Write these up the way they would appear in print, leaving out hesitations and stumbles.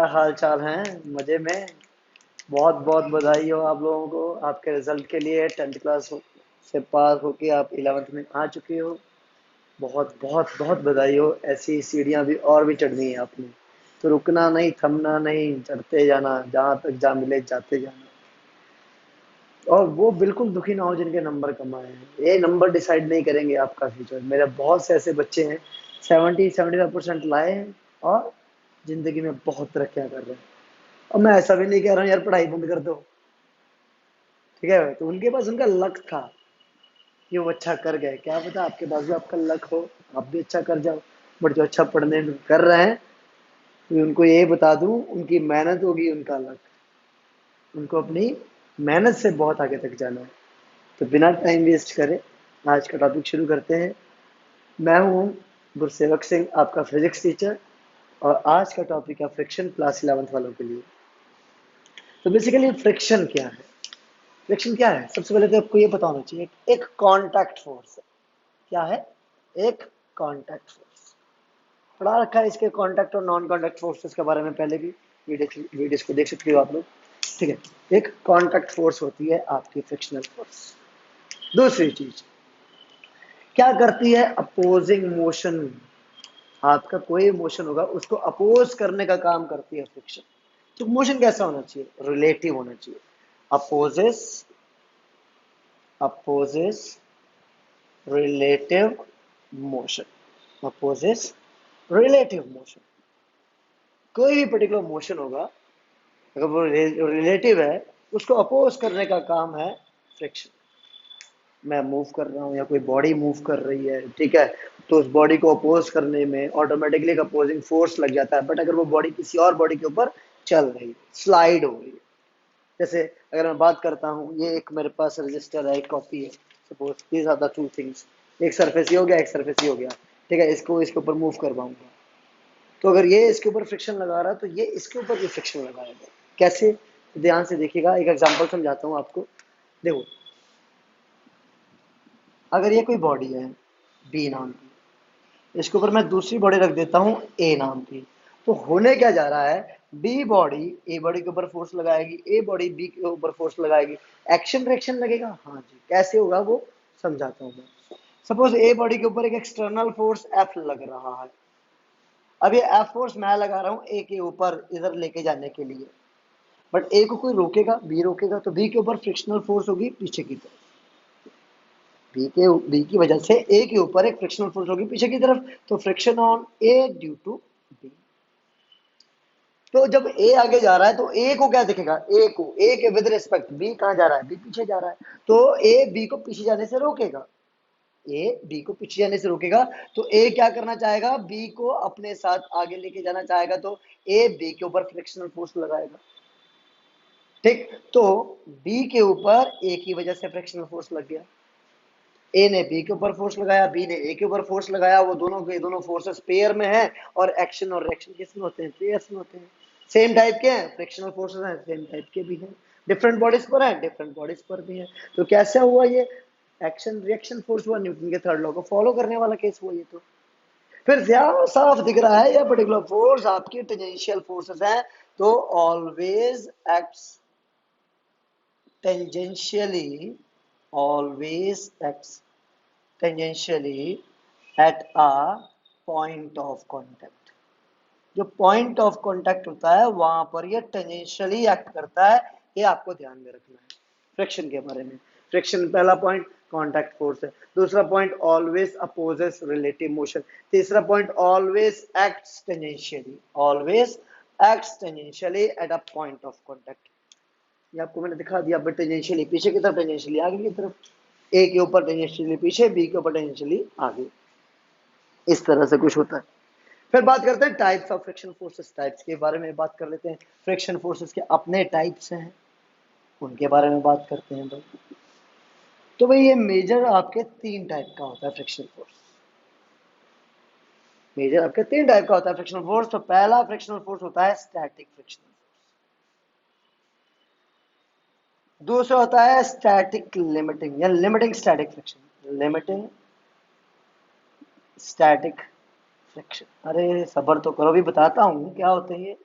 हाल चाल है? मजे में। बहुत बहुत बधाई हो आप लोगों को आपके रिजल्ट के लिए। 10th क्लास से पास होके आप 11th में आ चुके हो। बहुत बहुत बहुत बधाई हो। ऐसी सीढ़ियां भी और भी चढ़नी है आपने। तो रुकना नहीं, थमना नहीं, चढ़ते जाना, जहां तक जा मिले जाते जाना। और वो बिल्कुल दुखी ना हो जिनके नंबर कम आए हैं। ये नंबर डिसाइड नहीं करेंगे आपका फ्यूचर। मेरे बहुत से ऐसे बच्चे हैं 75% लाए हैं और जिंदगी में बहुत तरक्कियां कर रहे हैं। और मैं ऐसा भी नहीं कह रहा हूँ यार पढ़ाई बंद कर दो, ठीक है? तो उनके पास उनका लक था कि वो अच्छा कर गए। क्या पता आपके पास भी आपका लक हो, आप भी अच्छा कर जाओ। बट जो अच्छा पढ़ने में कर रहे हैं, तो उनको ये बता दूं, उनकी मेहनत होगी उनका लक। उनको अपनी मेहनत से बहुत आगे तक जाना है। तो बिना टाइम वेस्ट करे आज का टॉपिक शुरू करते हैं। मैं हूँ गुरसेवक सिंह, आपका फिजिक्स टीचर। और आज का टॉपिक है फ्रिक्शन, क्लास 11th वालों के लिए। तो बेसिकली फ्रिक्शन क्या है? फ्रिक्शन क्या है? सबसे पहले तो आपको ये पता होना चाहिए, एक कांटेक्ट फोर्स है। क्या है? एक कांटेक्ट फोर्स। पढ़ा रखा है इसके कांटेक्ट और नॉन कांटेक्ट फोर्सेस के बारे में पहले भी। वीडियोस को देख सकते हो आप लोग, ठीक है? एक कांटेक्ट फोर्स होती है आपकी फ्रिक्शनल फोर्स। दूसरी चीज क्या करती है? Opposing motion. आपका कोई मोशन होगा उसको अपोज करने का काम करती है फ्रिक्शन। तो मोशन कैसा होना चाहिए? रिलेटिव होना चाहिए। Opposes opposes relative motion. Opposes relative motion. कोई भी पर्टिकुलर मोशन होगा, अगर वो रिलेटिव है, उसको अपोज करने का काम है फ्रिक्शन। मैं मूव कर रहा हूँ या कोई बॉडी मूव कर रही है, ठीक है? तो उस बॉडी को अपोज करने में ऑटोमेटिकली एक अपोजिंग फोर्स लग जाता है। बट अगर वो बॉडी किसी और बॉडी के ऊपर चल रही है, स्लाइड हो रही है, जैसे अगर मैं बात करता हूँ, ये एक मेरे पास रजिस्टर है, एक कॉपी है। Suppose these are the two things. एक सरफेस ये हो गया, एक सरफेस ये हो गया, ठीक है? इसको इसके ऊपर मूव करवाऊंगा, तो अगर ये इसके ऊपर फ्रिक्शन लगा रहा है तो ये इसके ऊपर भी फ्रिक्शन लगाएगा। कैसे? ध्यान से देखिएगा, एक एग्जांपल समझाता हूँ आपको। देखो, अगर ये कोई बॉडी है बी नाम की, इसके ऊपर मैं दूसरी बॉडी रख देता हूँ ए नाम की, तो होने क्या जा रहा है? बी बॉडी ए बॉडी के ऊपर फोर्स लगाएगी, ए बॉडी बी के ऊपर फोर्स लगाएगी। एक्शन रिएक्शन लगेगा। हाँ जी, कैसे होगा वो समझाता हूँ मैं। सपोज ए बॉडी के ऊपर एक एक्सटर्नल फोर्स एफ लग रहा है। अब ये एफ फोर्स मैं लगा रहा हूँ ए के ऊपर इधर लेके जाने के लिए। बट ए को कोई रोकेगा, बी रोकेगा, तो बी के ऊपर फ्रिक्शनल फोर्स होगी पीछे की तरफ। बी की वजह से ए के ऊपर एक फ्रिक्शनल फोर्स होगी पीछे की तरफ, तो friction on A due to B. तो जब ए आगे जा रहा है तो ए को क्या दिखेगा? ए के विद रिस्पेक्ट बी कहां जा रहा है? बी पीछे जा रहा है। तो ए बी को पीछे जाने से रोकेगा। ए बी को पीछे जाने से रोकेगा। तो ए क्या करना चाहेगा? बी को अपने साथ आगे लेके जाना चाहेगा, तो ए बी के ऊपर फ्रिक्शनल फोर्स लगाएगा, ठीक? तो बी के ऊपर ए की वजह से फ्रिक्शनल फोर्स लग गया। ए ने बी के ऊपर फोर्स लगाया, बी ने ए के ऊपर फोर्स लगाया, वो दोनों के दोनों फोर्सेस पेयर में हैं। और एक्शन और रिएक्शन किसमें होते हैं? पेयर्स में होते हैं। सेम टाइप के हैं फ्रिक्शनल फोर्सेस हैं, सेम टाइप के भी हैं। डिफरेंट बॉडीज पर हैं, डिफरेंट बॉडीज पर भी हैं। तो कैसे हुआ ये? एक्शन रिएक्शन फोर्स हुआ, न्यूटन के थर्ड लॉ को फॉलो करने वाला केस हुआ ये। तो फिर ज्यादा साफ दिख रहा है ये पर्टिकुलर फोर्स आपकी टेंजेंशियल फोर्सेस हैं। तो always acts tangentially, always acts tangentially at a point of contact। जो पॉइंट ऑफ कांटेक्ट होता है वहां पर ये टेंजेंशियली एक्ट करता है। ये आपको ध्यान में रखना है फ्रिक्शन के बारे में। फ्रिक्शन पहला पॉइंट कांटेक्ट फोर्स है। दूसरा point always opposes relative motion. तीसरा point always acts tangentially, always acts tangentially at a point of contact. ये आपको मैंने दिखा दिया। बट टेंजेंशियली पीछे की तरफ, टेंजेंशियली आगे की तरफ। ए के ऊपर टेंजेंशियली पीछे, बी के ऊपर टेंजेंशियली आगे। इस तरह से कुछ होता है। फिर बात करते हैं types of friction forces. Types के बारे में बात कर लेते हैं। फ्रिक्शन फोर्सेस के अपने टाइप्स हैं, उनके बारे में बात करते हैं भाई। तो भाई ये मेजर आपके तीन टाइप का होता है फ्रिक्शन फोर्स। मेजर आपके तीन टाइप का होता है फ्रिक्शनल फोर्स। तो पहला फ्रिक्शनल फोर्स होता है स्टैटिक फ्रिक्शनल। दूसरा होता है स्टैटिक लिमिटिंग या limiting static friction. Limiting static friction. अरे सबर तो करो, भी बताता हूं क्या होते हैं ये।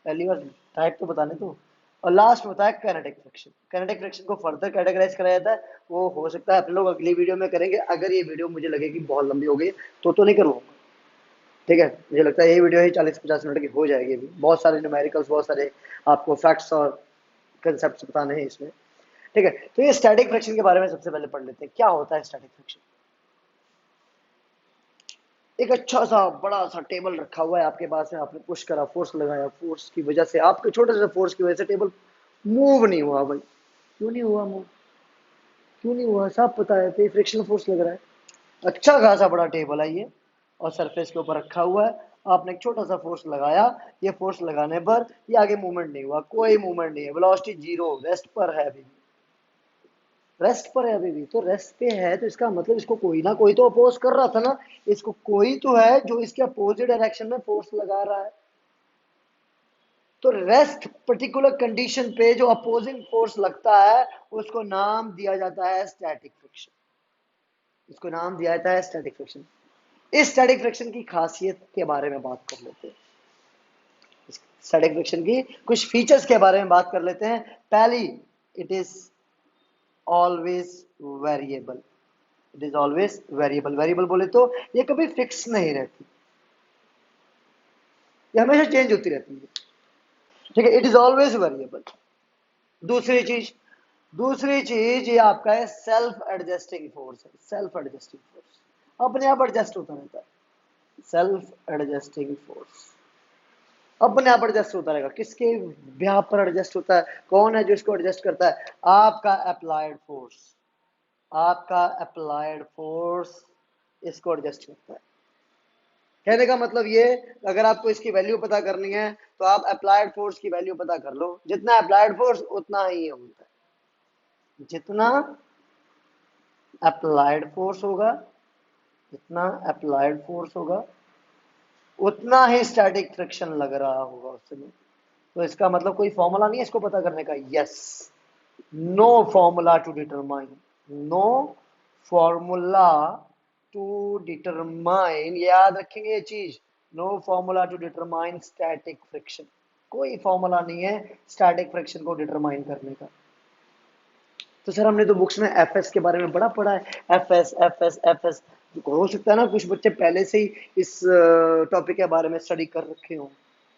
पहली बार टाइप तो बताने दो। और लास्ट में होता है काइनेटिक फ्रिक्शन। काइनेटिक फ्रिक्शन को फर्दर कैटेगराइज करा जाता है, वो हो सकता है अपने लोग अगली वीडियो में करेंगे। अगर ये वीडियो मुझे लगेगी बहुत लंबी हो गई तो नहीं करूँगा, ठीक है। मुझे लगता है यही वीडियो ही 40-50 मिनट की हो जाएगी। अभी बहुत सारे न्यूमेरिकल्स, बहुत सारे आपको फैक्ट्स और कंसेप्ट बताने हैं इसमें, ठीक है। तो ये स्टैटिक फ्रिक्शन के बारे में सबसे पहले पढ़ लेते हैं, क्या होता है स्टैटिक फ्रिक्शन। एक अच्छा सा बड़ा सा टेबल रखा हुआ है आपके पास में, आपने पुश करा, फोर्स लगाया, फोर्स की वजह से, आपके छोटे से फोर्स की वजह से टेबल मूव नहीं हुआ। भाई क्यों नहीं हुआ मूव, क्यों नहीं हुआ, सब पता है, तो फ्रिक्शनल फोर्स लग रहा है। अच्छा खासा बड़ा टेबल है ये, और सरफेस के ऊपर रखा हुआ है। आपने एक छोटा सा फोर्स लगाया, ये फोर्स लगाने पर ये आगे मूवमेंट नहीं हुआ, कोई मूवमेंट नहीं है, वेलोसिटी जीरो, रेस्ट पर है अभी, रेस्ट पर है अभी भी। तो रेस्ट पे है तो इसका मतलब इसको कोई ना कोई तो अपोज कर रहा था ना, इसको कोई तो है जो इसके अपोजिट डायरेक्शन में फोर्स लगा रहा है। तो रेस्ट पर्टिकुलर कंडीशन पे जो अपोजिंग फोर्स लगता है उसको नाम दिया जाता है स्टैटिक फ्रिक्शन, इसको नाम दिया जाता है स्टैटिक फ्रिक्शन। इस स्टैटिक फ्रिक्शन की खासियत के बारे में बात कर लेते हैं, स्टैटिक फ्रिक्शन की कुछ फीचर्स के बारे में बात कर लेते हैं। पहली, it is always variable, it is always variable. Variable बोले तो ये कभी फिक्स नहीं रहती, ये हमेशा चेंज होती रहती है, ठीक है। It is always variable. दूसरी चीज, दूसरी चीज ये आपका है सेल्फ एडजस्टिंग फोर्स है, सेल्फ एडजस्टिंग फोर्स अपने आप एडजस्ट होता रहता है। सेल्फ एडजस्टिंग फोर्स अपने आप एडजस्ट होता रहेगा। किसके ब्याह पर एडजस्ट होता है, कौन है जो इसको एडजस्ट करता है, आपका अप्लाइड फोर्स, आपका अप्लाइड फोर्स इसको एडजस्ट करता है। कहने का मतलब ये, अगर आपको इसकी वैल्यू पता करनी है तो आप अप्लाइड फोर्स की वैल्यू पता कर लो, जितना अप्लाइड फोर्स उतना ही ये होता है, जितना अप्लाइड फोर्स होगा, जितना अप्लाइड फोर्स होगा उतना ही स्टैटिक फ्रिक्शन लग रहा होगा उस समय। तो इसका मतलब कोई फॉर्मूला नहीं है इसको पता करने का, yes, no formula to determine, no formula to determine, याद रखेंगे ये चीज, no formula to determine static friction. कोई फॉर्मूला नहीं है स्टैटिक फ्रिक्शन को डिटरमाइन करने का। तो सर हमने तो बुक्स में एफएस के बारे में बड़ा पढ़ा है, एफएस एफएस एफएस। हो सकता है ना कुछ बच्चे पहले से ही इस टॉपिक के बारे में स्टडी कर रखे हो,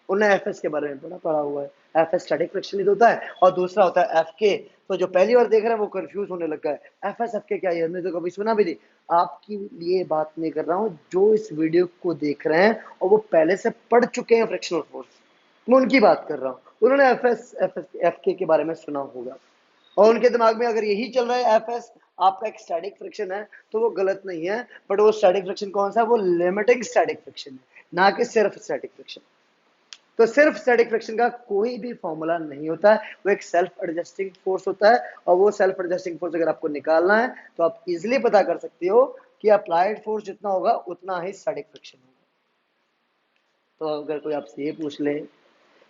उन्हें एफएस के बारे में बड़ा पढ़ा हुआ है। एफएस स्टैटिक फ्रिक्शन ही तो होता है, और दूसरा होता है एफके। तो जो पहली बार देख रहा है वो कंफ्यूज होने लगा है, एफएस एफके क्या है, हमने तो कभी सुना भी नहीं। आपकी लिए बात नहीं कर रहा हूँ, जो इस वीडियो को देख रहे हैं और वो पहले से पढ़ चुके हैं फ्रिक्शनल फोर्स, मैं उनकी बात कर रहा हूँ। उन्होंने एफएस एफएस एफके के बारे में सुना होगा, और उनके दिमाग में अगर यही चल रहा है एफएस आपका एक स्टैटिक फ्रिक्शन है, तो वो गलत नहीं है। बट वो स्टैटिक फ्रिक्शन कौन सा है, वो लिमिटिंग स्टैटिक फ्रिक्शन है, ना कि सिर्फ स्टैटिक फ्रिक्शन। तो सिर्फ स्टैटिक फ्रिक्शन का कोई भी फॉर्मूला नहीं होता है, वो एक सेल्फ एडजस्टिंग फोर्स होता है। और वो सेल्फ एडजस्टिंग फोर्स अगर आपको निकालना है तो आप इजिली पता कर सकते हो कि अप्लाइड फोर्स जितना होगा उतना ही स्टैटिक फ्रिक्शन होगा। तो अगर कोई आपसे ये पूछ ले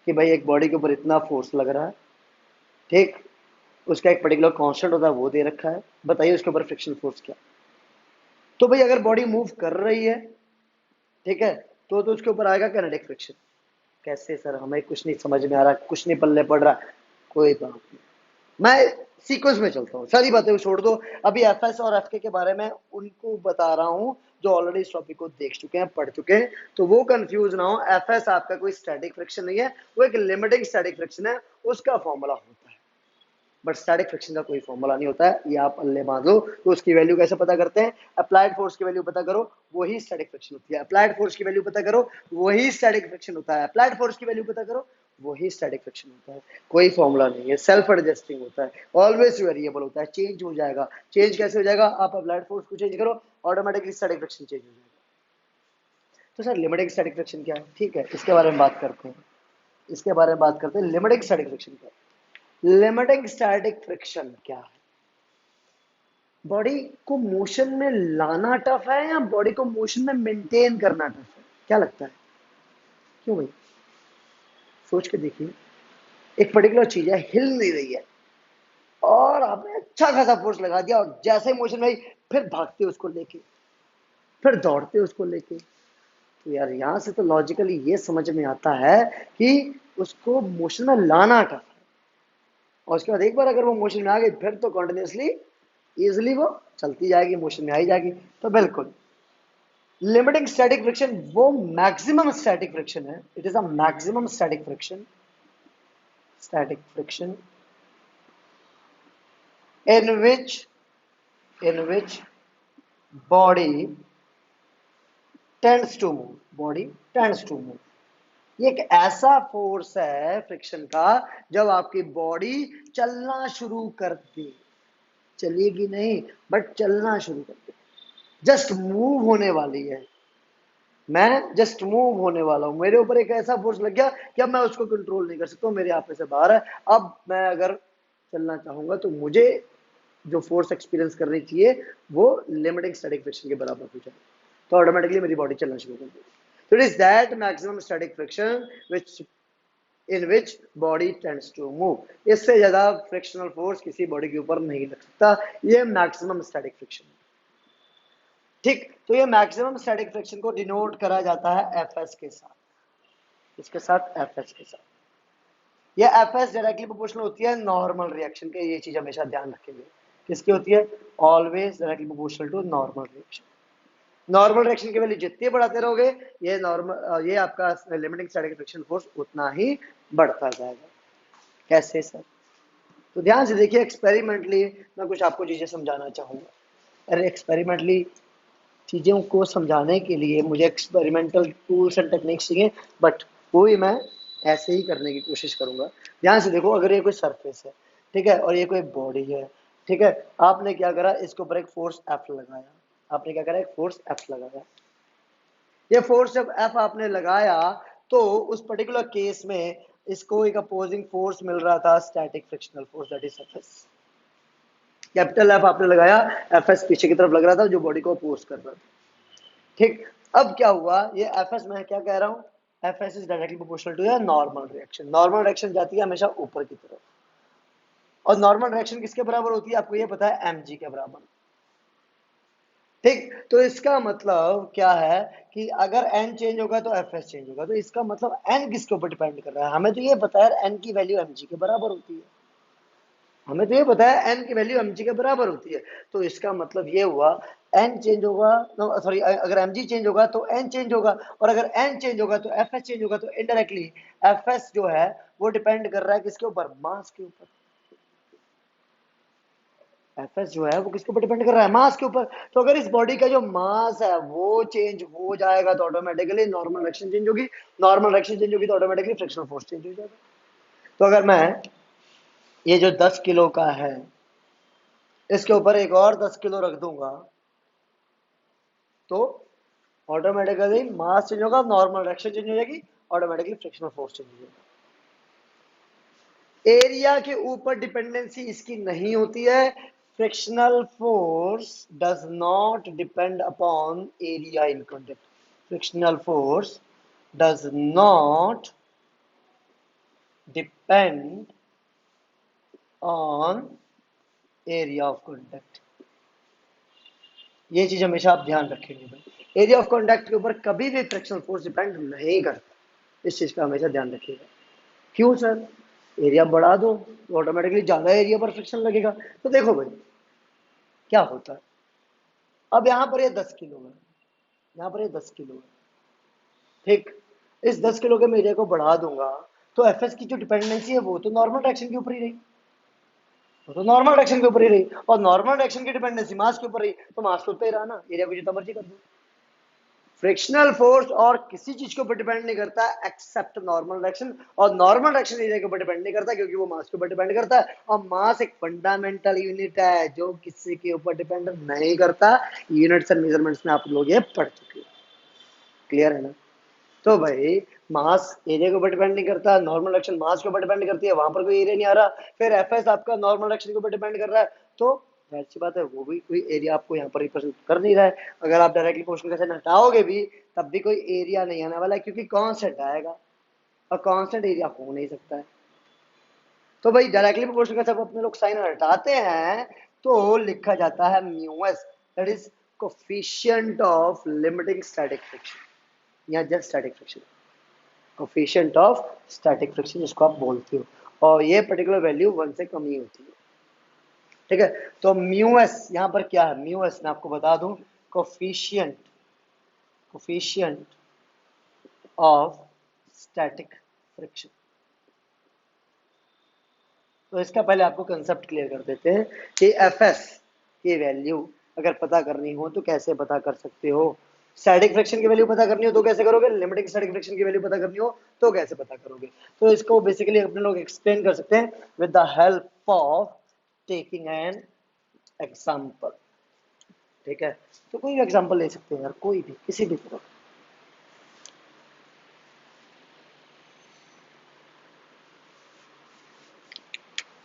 कि भाई एक बॉडी के ऊपर इतना फोर्स लग रहा है, ठीक, उसका एक पर्टिकुलर कांस्टेंट होता है वो दे रखा है, बताइए उसके ऊपर फ्रिक्शन फोर्स क्या। तो भाई अगर बॉडी मूव कर रही है, ठीक है, तो उसके ऊपर आएगा काइनेटिक फ्रिक्शन। कैसे सर, हमें कुछ नहीं समझ में आ रहा, कुछ नहीं पल्ले पड़ रहा। कोई बात नहीं, मैं सीक्वेंस में चलता हूँ, सारी बातें छोड़ दो। अभी एफएस और एफके के बारे में उनको बता रहा हूँ जो ऑलरेडी इस टॉपिक को देख चुके हैं, पढ़ चुके हैं, तो वो कंफ्यूज ना हो। एफएस आपका कोई स्टैटिक फ्रिक्शन नहीं है, वो एक लिमिटिंग स्टैटिक फ्रिक्शन है, उसका फॉर्मूला होता है। बट स्टैटिक फ्रिक्शन का कोई फॉर्मूला नहीं होता है, ये आप अल्ले बांध लो। तो उसकी वैल्यू कैसे पता करते हैं, अप्लाइड फोर्स की वैल्यू पता करो, वही स्टैटिक फ्रिक्शन होती है। अप्लाइड फोर्स की वैल्यू पता करो, वही स्टैटिक फ्रिक्शन होता है। अप्लाइड फोर्स की वैल्यू पता करो, वही स्टैटिक फ्रिक्शन होता है। कोई फॉर्मूला नहीं है, सेल्फ एडजस्टिंग होता है, ऑलवेज वेरिएबल होता है, चेंज हो जाएगा। चेंज कैसे हो जाएगा, आप अप्लाइड फोर्स को चेंज करो, ऑटोमेटिकली स्टैटिक फ्रिक्शन चेंज हो जाएगा। तो सर लिमिटिंग स्टैटिक फ्रिक्शन क्या है, ठीक है, इसके बारे में बात करते हैं, इसके बारे में बात करते हैं। लिमिटिंग स्टैटिक फ्रिक्शन क्या है, लिमिटिंग स्टैटिक फ्रिक्शन क्या है। बॉडी को मोशन में लाना टफ है या बॉडी को मोशन में मेंटेन करना टफ है, क्या लगता है, क्यों भाई, सोच के देखिए। एक पर्टिकुलर चीज है, हिल नहीं रही है, और आपने अच्छा खासा फोर्स लगा दिया, और जैसे ही मोशन में आई फिर भागते उसको लेके, फिर दौड़ते उसको लेके, तो यार यहाँ से तो लॉजिकली ये समझ में आता है कि उसको मोशन में लाना टफ है, और उसके बाद एक बार अगर वो मोशन में आ गई फिर तो कॉन्टिन्यूसली इजिली वो चलती जाएगी, मोशन में आई जाएगी। तो बिल्कुल लिमिटिंग स्टैटिक फ्रिक्शन वो मैक्सिमम स्टैटिक फ्रिक्शन है, it is a maximum static friction, static friction in which body tends to move, body tends to move। ये एक ऐसा फोर्स है फ्रिक्शन का जब आपकी बॉडी चलना शुरू कर दे, चलेगी नहीं बट चलना शुरू कर दे, जस्ट मूव होने वाली है, मैं जस्ट मूव होने वाला हूं, मेरे ऊपर एक ऐसा फोर्स लग गया कि अब मैं उसको कंट्रोल नहीं कर सकता, मेरे आप में से बाहर है। अब मैं अगर चलना चाहूंगा तो मुझे जो फोर्स एक्सपीरियंस करनी चाहिए वो लिमिटिंग स्टैटिक फ्रिक्शन के बराबर हो जाए, तो ऑटोमेटिकली मेरी बॉडी चलना शुरू कर देगी। तो it is that maximum static friction which in which body tends to move. इससे ज्यादा फ्रिक्शनल फोर्स किसी बॉडी के ऊपर नहीं लग सकता, ये मैक्सिमम स्टैटिक फ्रिक्शन। ठीक, तो ये मैक्सिमम स्टैटिक फ्रिक्शन को डिनोट करा जाता है एफएस के साथ, इसके साथ एफएस के साथ। ये एफएस डायरेक्टली प्रोपोर्शनल होती है नॉर्मल रिएक्शन के, ये चीज हमेशा ध्यान रखेंगे। किसकी होती है? Always directly proportional to normal reaction. Normal reaction की वैल्यू जितनी बढ़ाते रहोगे ये नॉर्मल, ये आपका लिमिटिंग स्टैटिक फ्रिक्शन फोर्स उतना ही बढ़ता जाएगा। कैसे सर? तो ध्यान से देखिए, एक्सपेरिमेंटली मैं कुछ आपको चीजें समझाना चाहूंगा। अरे एक्सपेरिमेंटली चीज़ों को समझाने के लिए मुझे एक्सपेरिमेंटल टूल्स एंड टेक्निक्स चाहिए, बट वो भी मैं ऐसे ही करने की कोशिश करूंगा। ध्यान से देखो, अगर ये कोई सरफेस है, ठीक है, और ये कोई बॉडी है, ठीक है, आपने क्या करा, इसके ऊपर एक फोर्स एफ लगाया, आपने क्या करा, एक फोर्स एफ लगाया। ये फोर्स जब एफ आपने लगाया तो उस पर्टिकुलर केस में इसको एक अपोजिंग फोर्स मिल रहा था, static frictional force, that is F S. Capital F आपने लगाया, एफ एस पीछे की तरफ लग रहा था जो बॉडी को अपोज कर रहा था। ठीक, अब क्या हुआ, ये एफ एस मैं क्या कह रहा हूं, F S is directly proportional to normal reaction. Normal reaction जाती है हमेशा ऊपर की तरफ, और नॉर्मल रिएक्शन किसके बराबर होती है आपको ये पता है, एम जी के बराबर। ठीक, तो इसका मतलब क्या है कि अगर एन चेंज होगा तो एफ एस चेंज होगा, तो इसका मतलब एन किसके ऊपर डिपेंड कर रहा है, हमें तो ये पता है एन की वैल्यू एम जी के बराबर होती है, हमें तो ये पता है एन की वैल्यू एम जी के बराबर होती है। तो इसका मतलब ये हुआ एन चेंज होगा, सॉरी, अगर एम जी चेंज होगा तो एन चेंज होगा, और अगर एन चेंज होगा तो एफ एस चेंज होगा, तो इनडायरेक्टली एफ एस जो है वो डिपेंड कर रहा है किसके ऊपर, मास के ऊपर। एफ एस जो है वो किसके ऊपर डिपेंड कर रहा है, मास के ऊपर। तो अगर इस बॉडी का जो मास है वो चेंज हो जाएगा तो ऑटोमेटिकली नॉर्मल रिएक्शन चेंज होगी, नॉर्मल रिएक्शन चेंज होगी तो ऑटोमेटिकली फ्रिक्शनल फोर्स चेंज हो जाएगा। तो अगर मैं ये जो 10 किलो का है इसके ऊपर एक और 10 किलो रख दूंगा तो ऑटोमेटिकली मास चेंज होगा, नॉर्मल रिएक्शन चेंज हो जाएगी, ऑटोमेटिकली फ्रिक्शनल फोर्स चेंज हो जाएगा। एरिया के ऊपर डिपेंडेंसी इसकी नहीं होती है। Frictional force does not depend upon area in contact. Frictional force does not depend on area of contact. ये चीज हमेशा आप ध्यान रखेंगे भाई, एरिया ऑफ कॉन्टेक्ट के ऊपर कभी भी फ्रिक्शनल फोर्स डिपेंड नहीं करता, इस चीज का हमेशा ध्यान रखिएगा। क्यों सर? एरिया बढ़ा दो तो ऑटोमेटिकली ज्यादा एरिया पर फ्रिक्शन लगेगा। तो देखो भाई क्या होता है, अब यहाँ पर ये 10 किलो है, यहाँ पर ये 10 किलो है, ठीक, इस 10 किलो के मैं एरिया को बढ़ा दूंगा तो एफ एस की जो डिपेंडेंसी है वो तो नॉर्मल डायरेक्शन के ऊपर ही रही, वो तो नॉर्मल डायरेक्शन के ऊपर ही रही, और नॉर्मल डायरेक्शन की डिपेंडेंसी मास के ऊपर रही, तो मास तो उतना ही रहा ना, एरिया को जितना मर्जी कर दो। फ्रिक्शनल फोर्स और किसी चीज के ऊपर डिपेंड नहीं करता एक्सेप्ट नॉर्मल डायरेक्शन, और नॉर्मल डायरेक्शन एरिया के ऊपर डिपेंड नहीं करता क्योंकि वो मास के ऊपर डिपेंड करता है, और मास एक फंडामेंटल यूनिट है जो किसी के ऊपर डिपेंड नहीं करता। यूनिट्स एंड मेजरमेंट्स में आप लोग ये पढ़ चुके हो, क्लियर है ना? तो भाई मास एरिया के ऊपर डिपेंड नहीं करता, नॉर्मल डायरेक्शन मास के ऊपर डिपेंड करती है, वहां पर कोई एरिया नहीं आ रहा, फिर एफ एस आपका नॉर्मल डायरेक्शन के ऊपर डिपेंड कर रहा है, तो अच्छी बात है वो भी कोई एरिया आपको यहाँ पर रिप्रेजेंट कर नहीं रहा है। अगर आप डायरेक्टली पोर्शन का साइन हटाओगे भी तब भी कोई एरिया नहीं आने वाला है क्योंकि कांस्टेंट आएगा, और कांस्टेंट एरिया हो नहीं सकता है। तो भाई डायरेक्टली प्रोपोर्शनल का जब अपने लोग साइन हटाते हैं तो लिखा जाता है mu S, that is coefficient of limiting static friction. या just static friction, coefficient of static friction जिसको आप बोलते हो, और ये पर्टिकुलर वैल्यू 1 से कम ही होती है। ठीक है, तो म्यू एस यहाँ पर क्या है, म्यू एस मैं आपको बता दूं, coefficient coefficient of static friction. तो इसका पहले आपको कंसेप्ट क्लियर कर देते हैं कि एफ एस की वैल्यू अगर पता करनी हो तो कैसे पता कर सकते हो, स्टैटिक फ्रिक्शन की वैल्यू पता करनी हो तो कैसे करोगे, लिमिटिंग स्टैटिक फ्रिक्शन की वैल्यू पता करनी हो तो कैसे पता करोगे। तो इसको बेसिकली अपने लोग एक्सप्लेन कर सकते हैं with the help of taking an example. ठीक है, तो कोई भी एग्जाम्पल ले सकते हैं यार, कोई भी, किसी भी तरह।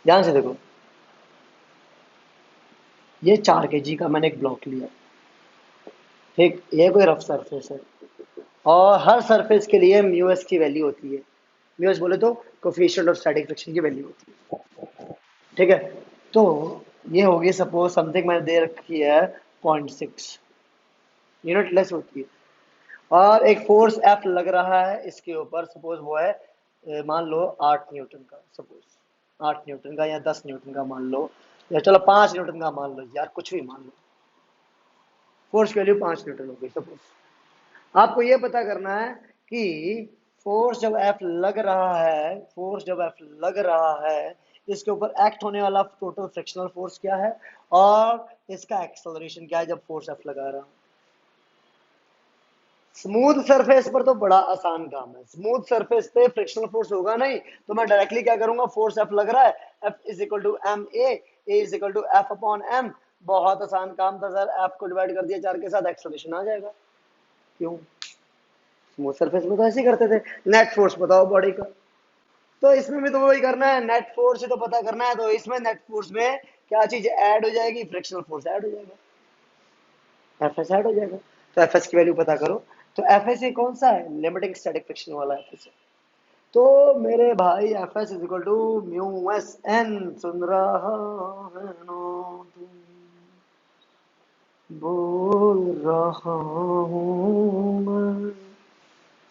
ध्यान से देखो, ये 4 kg का मैंने एक ब्लॉक लिया, ठीक, ये कोई रफ सरफेस है, और हर सरफेस के लिए म्यू एस की वैल्यू होती है, म्यू एस बोले तो कोफिशिएंट ऑफ स्टैटिक फ्रिक्शन की वैल्यू होती है। ठीक है, तो ये होगी सपोज समथिंग मैंने दे रखी है 0.6 यूनिट लेस होती है, और एक फोर्स एफ लग रहा है इसके ऊपर, सपोज वो है मान लो 8 न्यूटन का, सपोज 8 न्यूटन का या 10 न्यूटन का मान लो, या चलो 5 न्यूटन का मान लो यार, कुछ भी मान लो, फोर्स की वैल्यू 5 न्यूटन हो गई सपोज। आपको ये पता करना है कि फोर्स जब एफ लग रहा है, फोर्स जब एफ लग रहा है, इसके ऊपर एक्ट होने वाला टोटल फ्रिक्शनल फोर्स क्या है, और इसका एक्सेलरेशन क्या है जब फोर्स एफ लगा रहा हूं। स्मूथ सरफेस पर तो बड़ा आसान काम है, स्मूथ सरफेस पे फ्रिक्शनल फोर्स होगा नहीं, तो मैं डायरेक्टली क्या करूंगा, फोर्स एफ लग रहा है, F is equal to M A is equal to F upon M, बहुत आसान काम था सर, एफ को डिवाइड कर दिया 4 के साथ, एक्सेलरेशन आ जाएगा। क्यों, स्मूथ सरफेस में तो ऐसे ही करते थे। नेट फोर्स बताओ बॉडी का, तो इसमें भी तो वही करना है, नेट फोर्स ही तो पता करना है, तो इसमें नेट फोर्स में क्या चीज ऐड हो जाएगी, फ्रिक्शनल फोर्स ऐड हो जाएगा, एफ एस ऐड हो जाएगा। तो एफ एस की वैल्यू पता करो, तो एफ एस ये कौन सा है, लिमिटिंग स्टैटिक फ्रिक्शन वाला एफ एस है। तो मेरे भाई F S is equal to mu S N, सुन रहा है ना तुम, बोल रहा हूँ मैं,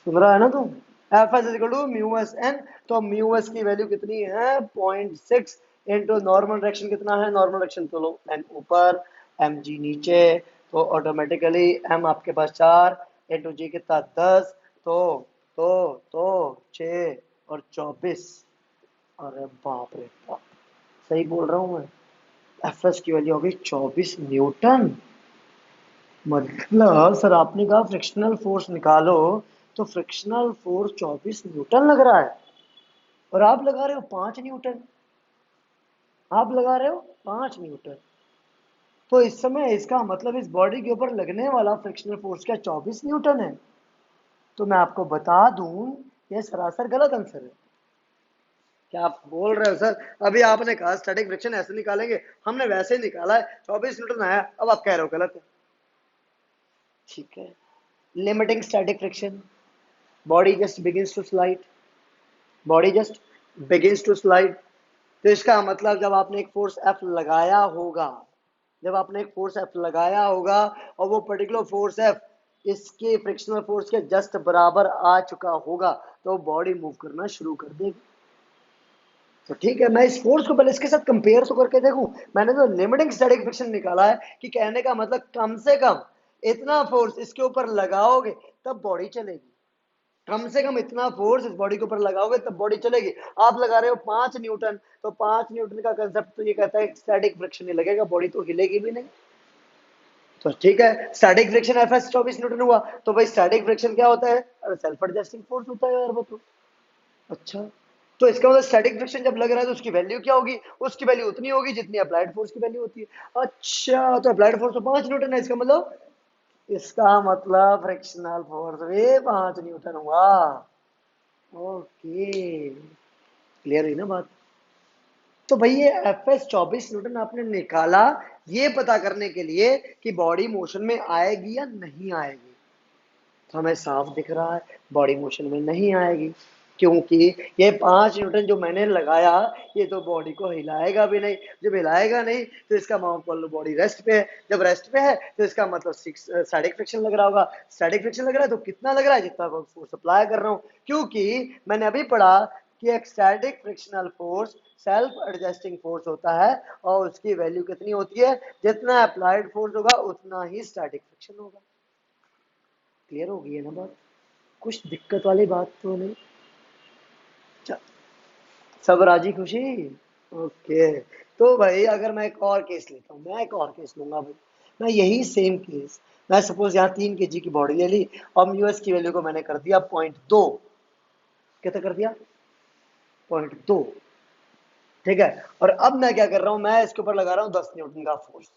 सुन रहा है ना तुम, F S is equal to mu S N. तो म्यू एस की वैल्यू कितनी है, 0.6 इंटू नॉर्मल डायरेक्शन कितना है, नॉर्मल डायरेक्शन तो लो एन ऊपर एम जी नीचे, तो ऑटोमेटिकली एम आपके पास 4 इंटू जी कितना 10, तो तो 6 और 24, अरे बाप रे बाप, सही बोल रहा हूँ मैं, एफ एस की वैल्यू होगी 24 न्यूटन। मतलब सर आपने कहा फ्रिक्शनल फोर्स निकालो, तो फ्रिक्शनल फोर्स 24 न्यूटन लग रहा है, और आप लगा रहे हो 5 न्यूटन, आप लगा रहे हो 5 न्यूटन। तो इस समय इसका मतलब इस बॉडी के ऊपर लगने वाला फ्रिक्शनल फोर्स क्या 24 न्यूटन है। तो मैं आपको बता दूं, ये सरासर गलत आंसर है। क्या आप बोल रहे हो सर, अभी आपने कहा स्टैटिक फ्रिक्शन ऐसे निकालेंगे, हमने वैसे ही निकाला है, 24 न्यूटन आया, अब आप कह रहे हो गलत है। ठीक है, limiting static friction, body just begins to slide, body just begins to slide. तो इसका मतलब जब आपने एक फोर्स एफ लगाया होगा, जब आपने एक फोर्स एफ लगाया होगा, और वो पर्टिकुलर फोर्स एफ इसके फ्रिक्शनल फोर्स के जस्ट बराबर आ चुका होगा, तो बॉडी मूव करना शुरू कर देगी। तो ठीक है, मैं इस फोर्स को पहले इसके साथ कंपेयर तो करके देखूं, मैंने तो लिमिटिंग स्टैटिक फ्रिक्शन निकाला है, कि कहने का मतलब कम से कम इतना फोर्स इसके ऊपर लगाओगे तब बॉडी चलेगी, कम से कम इतना फोर्स इस बॉडी के ऊपर लगाओगे तब बॉडी चलेगी। आप लगा रहे हो 5 न्यूटन, तो 5 न्यूटन का कंसेप्ट तो ये कहता है स्टैटिक फ्रिक्शन नहीं लगेगा, बॉडी तो हिलेगी भी नहीं। तो ठीक है, static friction F S 24 Newton हुआ, तो भाई स्टैटिक फ्रिक्शन क्या होता है, अरे सेल्फ एडजस्टिंग फोर्स होता है यार वो तो। अच्छा, तो इसका मतलब स्टैटिक फ्रिक्शन जब लग रहा है तो उसकी वैल्यू क्या होगी, उसकी वैल्यू उतनी होगी जितनी अप्लाइड फोर्स की वैल्यू होती है। अच्छा, तो अप्लाइड फोर्स तो 5 न्यूटन है, इसका मतलब फ्रिक्शनल फोर्स भी 5 न्यूटन हुआ। ओके, क्लियर हुई ना बात। तो भाई ये एफ एस 24 न्यूटन आपने निकाला ये पता करने के लिए कि बॉडी मोशन में आएगी या नहीं आएगी, तो हमें साफ दिख रहा है बॉडी मोशन में नहीं आएगी। क्योंकि ये 5 न्यूटन जो मैंने लगाया ये तो बॉडी को हिलाएगा भी नहीं, जब हिलाएगा नहीं तो इसका मतलब बॉडी रेस्ट पे है, जब रेस्ट पे है तो इसका मतलब स्टैटिक फ्रिक्शन लग रहा होगा। स्टैटिक फ्रिक्शन लग रहा है तो कितना लग रहा है, जितना फोर्स अप्लाई कर रहा हूँ, क्योंकि मैंने अभी पढ़ा कि एक static frictional force self adjusting force होता है और उसकी वैल्यू कितनी होती है, जितना अप्लाइड फोर्स होगा उतना ही स्टैटिक फ्रिक्शन होगा। क्लियर होगी है ना बात, कुछ दिक्कत वाली बात तो नहीं, सब राजी खुशी। ओके, तो भाई अगर मैं एक और केस लेता हूँ, मैं एक और केस लूंगा भाई, मैं यही सेम केस, मैं सपोज यहाँ 3 kg की बॉडी ले ली और म्यूएस की वैल्यू को मैंने कर दिया 0.2, कितना कर दिया 0.2, ठीक है। और अब मैं क्या कर रहा हूँ, मैं इसके ऊपर लगा रहा हूँ 10 न्यूटन का फोर्स।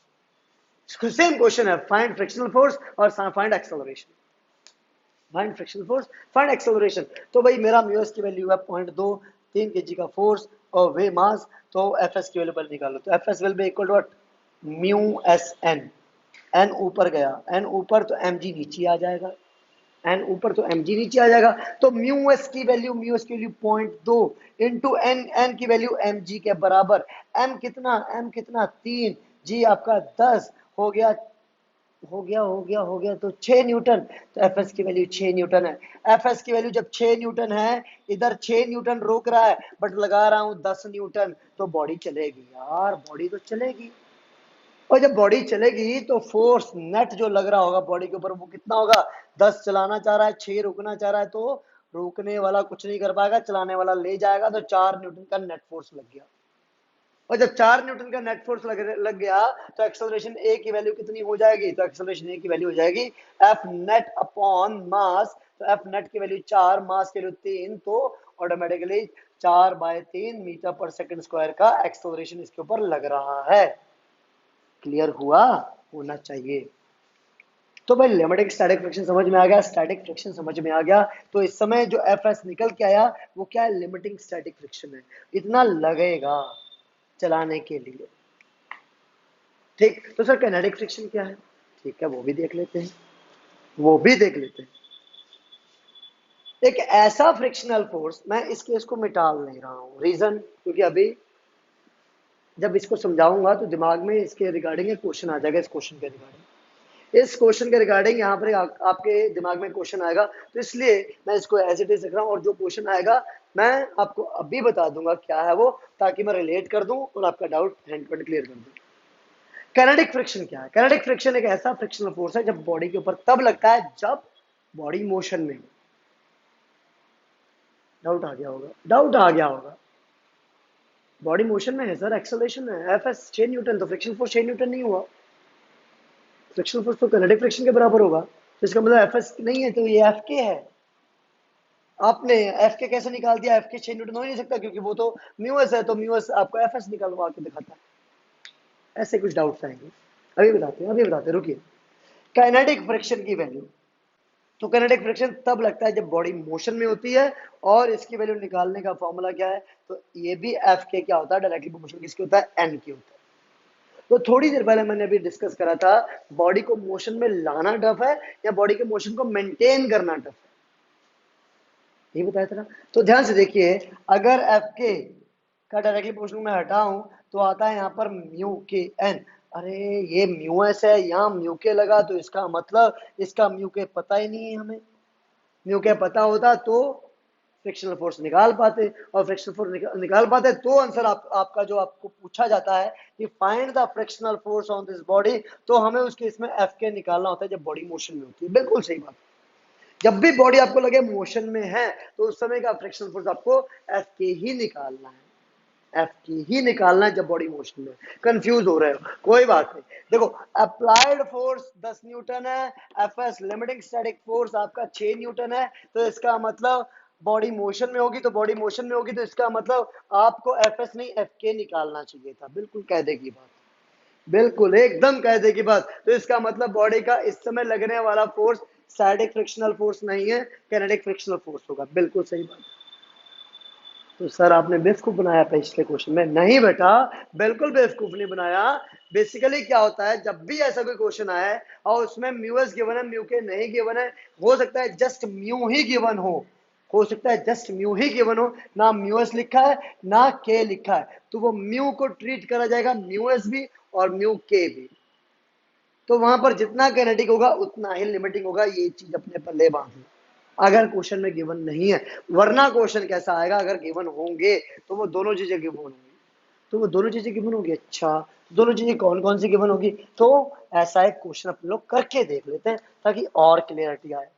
सेम क्वेश्चन है, फाइंड फ्रिक्शनल फोर्स और find acceleration, find frictional force find acceleration. तो भाई मेरा म्यूएस की वैल्यू है 0.2, 3 kg का फोर्स और वे मास, तो एफ एस की वैल्यू पर निकालो, तो F S will be equal to what, mu S N, N ऊपर गया, एन ऊपर तो एम जी नीचे आ जाएगा, एन ऊपर तो एम जी नीचे आ जाएगा, तो म्यू एस की वैल्यू, म्यू एस की वैल्यू 0.2 इंटू एन, एन की वैल्यू एम जी के बराबर, एम कितना 3, जी आपका 10, हो गया तो 6 न्यूटन, तो एफ एस की वैल्यू 6 न्यूटन है। एफ एस की वैल्यू जब 6 न्यूटन है, इधर 6 न्यूटन रोक रहा है बट लगा रहा हूं 10 न्यूटन, तो बॉडी चलेगी यार, बॉडी तो चलेगी। और जब बॉडी चलेगी तो फोर्स नेट जो लग रहा होगा बॉडी के ऊपर वो कितना होगा, 10 चलाना चाह रहा है, 6 रोकना चाह रहा है, तो रोकने वाला कुछ नहीं कर पाएगा, चलाने वाला ले जाएगा, तो 4 न्यूटन का नेट फोर्स लग गया। और जब 4 न्यूटन का नेट फोर्स लग गया तो एक्सेलरेशन ए की वैल्यू कितनी हो जाएगी, तो एक्सेलरेशन ए की वैल्यू हो जाएगी एफ नेट अपॉन मास, तो एफ नेट की वैल्यू 4, मास की वैल्यू 3, तो ऑटोमेटिकली 4/3 मीटर पर सेकंड स्क्वायर का एक्सेलरेशन इसके ऊपर लग रहा है। क्लियर हुआ, होना चाहिए। तो भाई लिमिटिंग स्टैटिक फ्रिक्शन समझ में आ गया, स्टैटिक फ्रिक्शन समझ में आ गया, तो इस समय जो एफ एस निकल के आया वो क्या है, लिमिटिंग स्टैटिक फ्रिक्शन है, इतना लगेगा चलाने के लिए। ठीक, तो सर काइनेटिक फ्रिक्शन क्या है, ठीक है वो भी देख लेते हैं, वो भी देख लेते हैं। एक ऐसा फ्रिक्शनल फोर्स, मैं इस केस को मिटा नहीं रहा हूं, रीजन क्योंकि अभी जब इसको समझाऊंगा तो दिमाग में इसके रिगार्डिंग एक क्वेश्चन आ जाएगा, इस क्वेश्चन के रिगार्डिंग, इस क्वेश्चन के रिगार्डिंग यहाँ पर आपके दिमाग में क्वेश्चन आएगा, तो इसलिए मैं इसको एज इट इज रख रहा हूँ, और जो क्वेश्चन आएगा मैं आपको अभी बता दूंगा क्या है वो, ताकि मैं रिलेट कर दूं और आपका डाउट हैंड पॉइंट क्लियर कर दूं। काइनेटिक फ्रिक्शन क्या है, काइनेटिक फ्रिक्शन एक ऐसा फ्रिक्शनल फोर्स है जब बॉडी के ऊपर तब लगता है जब बॉडी मोशन में हो। डाउट आ गया होगा, डाउट आ गया होगा, बॉडी मोशन में है सर, एक्सेलरेशन है, एफ एस 6 न्यूटन, तो फ्रिक्शन फोर्स 6 न्यूटन नहीं हुआ, फ्रिक्शनल फोर्स तो काइनेटिक फ्रिक्शन के बराबर होगा, तो इसका मतलब एफ एस नहीं है तो ये एफ के है। आपने एफ के कैसे निकाल दिया, एफ के 6 न्यूटन हो ही नहीं सकता क्योंकि वो तो म्यू एस है, तो म्यू एस आपको एफ एस निकालवा के दिखाता है। ऐसे कुछ डाउट्स आएंगे, अभी बताते रुकिए। काइनेटिक फ्रिक्शन की वैल्यू, तो काइनेटिक फ्रिक्शन तब लगता है जब बॉडी मोशन में होती है, और इसकी वैल्यू निकालने का फॉर्मूला क्या है, तो ये भी एफ के क्या होता है, डायरेक्टली प्रोपोर्शनल किसके होता है, एन के होता है। तो थोड़ी देर पहले मैंने अभी डिस्कस करा था, बॉडी को मोशन में लाना टफ है या बॉडी के मोशन को मेंटेन करना टफ है, ये बताया था ना। तो ध्यान से देखिए, अगर एफ के का डायरेक्टली प्रोपोर्शनल में हटाऊं तो आता है यहाँ पर म्यू के एन, अरे ये म्यू एस है, यहाँ म्यू के लगा, तो इसका मतलब इसका म्यू के पता ही नहीं है हमें, म्यू के पता होता तो फ्रिक्शनल फोर्स निकाल पाते, और फ्रिक्शनल फोर्स निकाल पाते तो आंसर आपका जो आपको पूछा जाता है कि find the frictional force on this body, तो हमें उसके इसमें एफ के निकालना होता है जब बॉडी मोशन में होती है। बिल्कुल सही बात, जब भी बॉडी आपको लगे मोशन में है तो उस समय का फ्रिक्शनल फोर्स आपको एफ के ही निकालना है, एफ की ही निकालना है जब बॉडी मोशन में। कंफ्यूज हो रहे हो, कोई बात नहीं, देखो अप्लाइड फोर्स 10 न्यूटन है, F S limiting static force आपका 6 न्यूटन है, तो इसका मतलब बॉडी मोशन में होगी, तो बॉडी मोशन में होगी तो इसका मतलब आपको एफ एस नहीं एफ के निकालना चाहिए था। बिल्कुल कायदे की बात, बिल्कुल एकदम कायदे की बात, तो इसका मतलब बॉडी का इस समय लगने वाला फोर्स स्टैटिक फ्रिक्शनल फोर्स नहीं है, काइनेटिक फ्रिक्शनल फोर्स होगा। बिल्कुल सही बात, तो सर आपने बेवकूफ बनाया पिछले क्वेश्चन में, नहीं बेटा बिल्कुल बेवकूफ नहीं बनाया। बेसिकली क्या होता है, जब भी ऐसा कोई क्वेश्चन आए और उसमें म्यू एस गिवन है, म्यू के नहीं गिवन है, हो सकता है जस्ट म्यू ही गिवन हो सकता है जस्ट म्यू ही गिवन हो, ना म्यू एस लिखा है ना के लिखा है, तो वो म्यू को ट्रीट करा जाएगा म्यू एस भी और म्यू के भी। तो वहां पर जितना कैनेटिक होगा उतना ही लिमिटिंग होगा, ये चीज अपने पल्ले बांधो अगर क्वेश्चन में गिवन नहीं है। वरना क्वेश्चन कैसा आएगा, अगर गिवन होंगे तो वो दोनों चीजें गिवन होंगी, तो वो दोनों चीजें गिवन होगी। अच्छा, दोनों चीजें कौन कौन सी गिवन होगी, तो ऐसा एक क्वेश्चन अपन लोग करके देख लेते हैं ताकि और क्लियरिटी आए।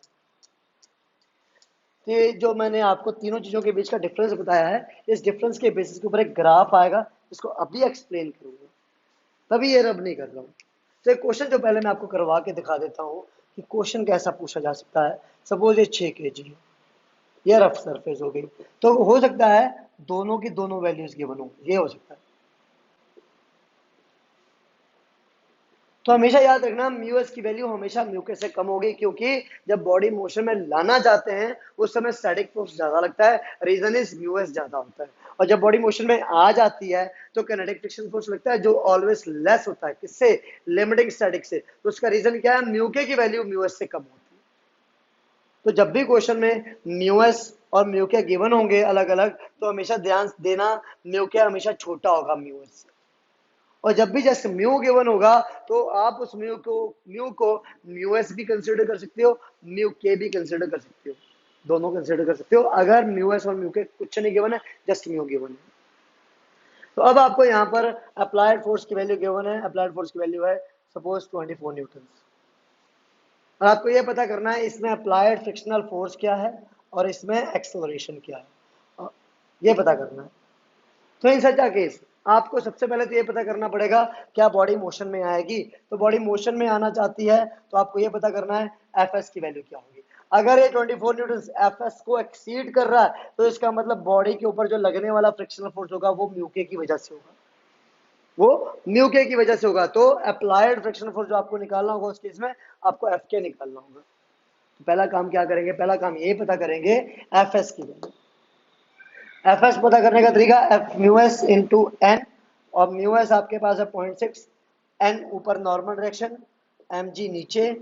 तो ये जो मैंने आपको तीनों चीजों के बीच का डिफरेंस बताया है, इस डिफरेंस के बेसिस के ऊपर एक ग्राफ आएगा, इसको अभी एक्सप्लेन करूंगा, तभी ये रब नहीं कर रहा हूँ। तो एक क्वेश्चन जो पहले मैं आपको करवा के दिखा देता हूँ कि क्वेश्चन कैसा पूछा जा सकता है। सपोज ये 6 kg है, ये रफ सरफेस हो गई, तो हो सकता है दोनों की दोनों वैल्यूज गिवन हो, ये हो सकता है। तो हमेशा याद रखना म्यू एस की वैल्यू हमेशा म्यू के से कम होगी, क्योंकि जब बॉडी मोशन में लाना चाहते हैं उस समय स्टैटिक फोर्स ज्यादा लगता है, रीजन इज म्यू एस ज्यादा होता है। और जब बॉडी मोशन में आ जाती है तो किनेटिक फ्रिक्शन फोर्स लगता है, जो ऑलवेज लेस होता है, किससे, लिमिटिंग स्टैटिक से। तो उसका रीजन क्या है, म्यू के की वैल्यू म्यू एस से कम होती है। तो जब भी क्वेश्चन में म्यू एस और म्यू के गिवन होंगे अलग अलग, तो हमेशा ध्यान देना म्यू के हमेशा छोटा होगा म्यू एस से। और जब भी जैसे म्यू गिवन होगा तो आप उस म्यू को म्यू एस भी कंसिडर कर सकते हो, म्यू के भी कंसिडर कर सकते हो, दोनों कंसिडर कर सकते हो अगर म्यू एस और म्यू के कुछ नहीं गिवन है, जस्ट म्यू गिवन है। तो अब आपको यहाँ पर अप्लाइड फोर्स की वैल्यू गिवन है, अप्लाइड फोर्स की वैल्यू है सपोज 24 न्यूटन। और आपको यह पता करना है इसमें अप्लाइड फ्रिक्शनल फोर्स क्या है और इसमें एक्सेलरेशन क्या है, ये पता करना है। तो इन सच केस आपको सबसे पहले तो ये पता करना पड़ेगा क्या बॉडी मोशन में आएगी। तो बॉडी मोशन में आना चाहती है तो आपको ये पता करना है एफ एस की वैल्यू क्या होगी। अगर ये 24 न्यूटन एफ एस को एक्सीड कर रहा है तो इसका मतलब बॉडी के ऊपर जो लगने वाला फ्रिक्शनल फोर्स होगा वो म्यू के की वजह से होगा, वो म्यू के की वजह से होगा। तो अप्लाइड फ्रिक्शनल फोर्स जो आपको निकालना होगा उस केस में आपको एफ के निकालना होगा। तो पहला काम क्या करेंगे, पहला काम ये पता करेंगे एफ एस की वैल्यू। एफ एस पता करने का तरीका F mu S into N, और म्यू एस आपके पास है 0.6, एन ऊपर नॉर्मल डायरेक्शन, एम जी नीचे,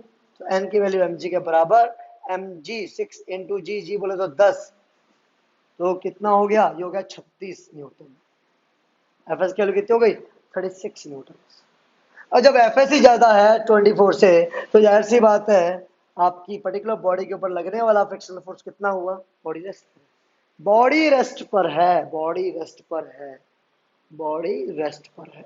तो एन की वैल्यू एम जी के बराबर, एम जी 6 इंटू जी, जी बोले तो 10, तो कितना हो गया, ये हो गया 36 न्यूटन। एफ एस की वैल्यू कितनी हो गई, 36 न्यूटन। और जब एफ एस ही ज्यादा है 24 से, तो जाहिर सी बात है आपकी पर्टिकुलर बॉडी के ऊपर लगने वाला फ्रिक्शनल फोर्स कितना हुआ, बॉडी रेस्ट, बॉडी रेस्ट पर है, बॉडी रेस्ट पर है, बॉडी रेस्ट पर है।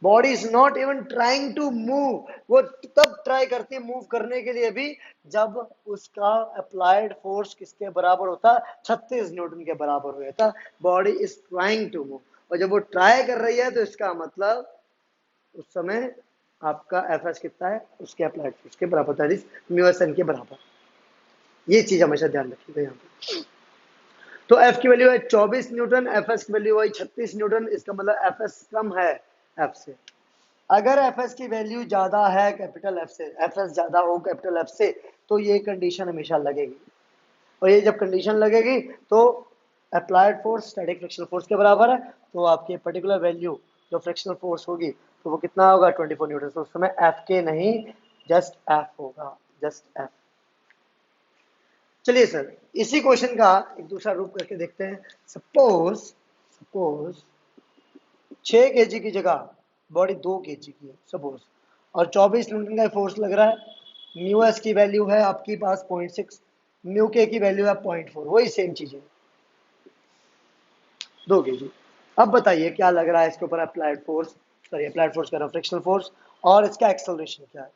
Body is not even trying to move, वो तब ट्राई करती है मूव करने के लिए भी जब उसका अप्लाइड फोर्स किसके बराबर होता, 36 न्यूटन के बराबर हुआ था। Body is trying to move, और जब वो ट्राई कर रही है तो इसका मतलब उस समय आपका एफ एस कितना है, उसके अप्लाइड फोर्स के बराबर, that is mu S N के बराबर। ये चीज हमेशा ध्यान रखिएगा यहाँ पे। तो एफ की वैल्यू है 24 न्यूटन, एफ एस की वैल्यू है 36 न्यूटन, इसका मतलब एफ एस कम है एफ से। अगर एफ एस की वैल्यू ज्यादा है कैपिटल एफ से, एफ एस ज्यादा हो कैपिटल एफ से, तो ये कंडीशन हमेशा लगेगी। और ये जब कंडीशन लगेगी तो applied force static frictional force के बराबर है, तो आपकी पर्टिकुलर वैल्यू जो फ्रिक्शनल फोर्स होगी तो वो कितना होगा, 24 न्यूटन। तो उस समय एफ के नहीं, जस्ट एफ होगा, जस्ट एफ। चलिए सर, इसी क्वेश्चन का एक दूसरा रूप करके देखते हैं। सपोज सपोज 6 kg की जगह बॉडी 2 kg की है सपोज, और 24 न्यूटन का फोर्स लग रहा है। म्यू एस की वैल्यू है आपके पास 0.6, म्यू के की वैल्यू है 0.4, वही सेम चीज है, 2 kg। अब बताइए क्या लग रहा है इसके ऊपर applied force, sorry applied force का फ्रिक्शनल फोर्स, और इसका एक्सेलरेशन क्या है।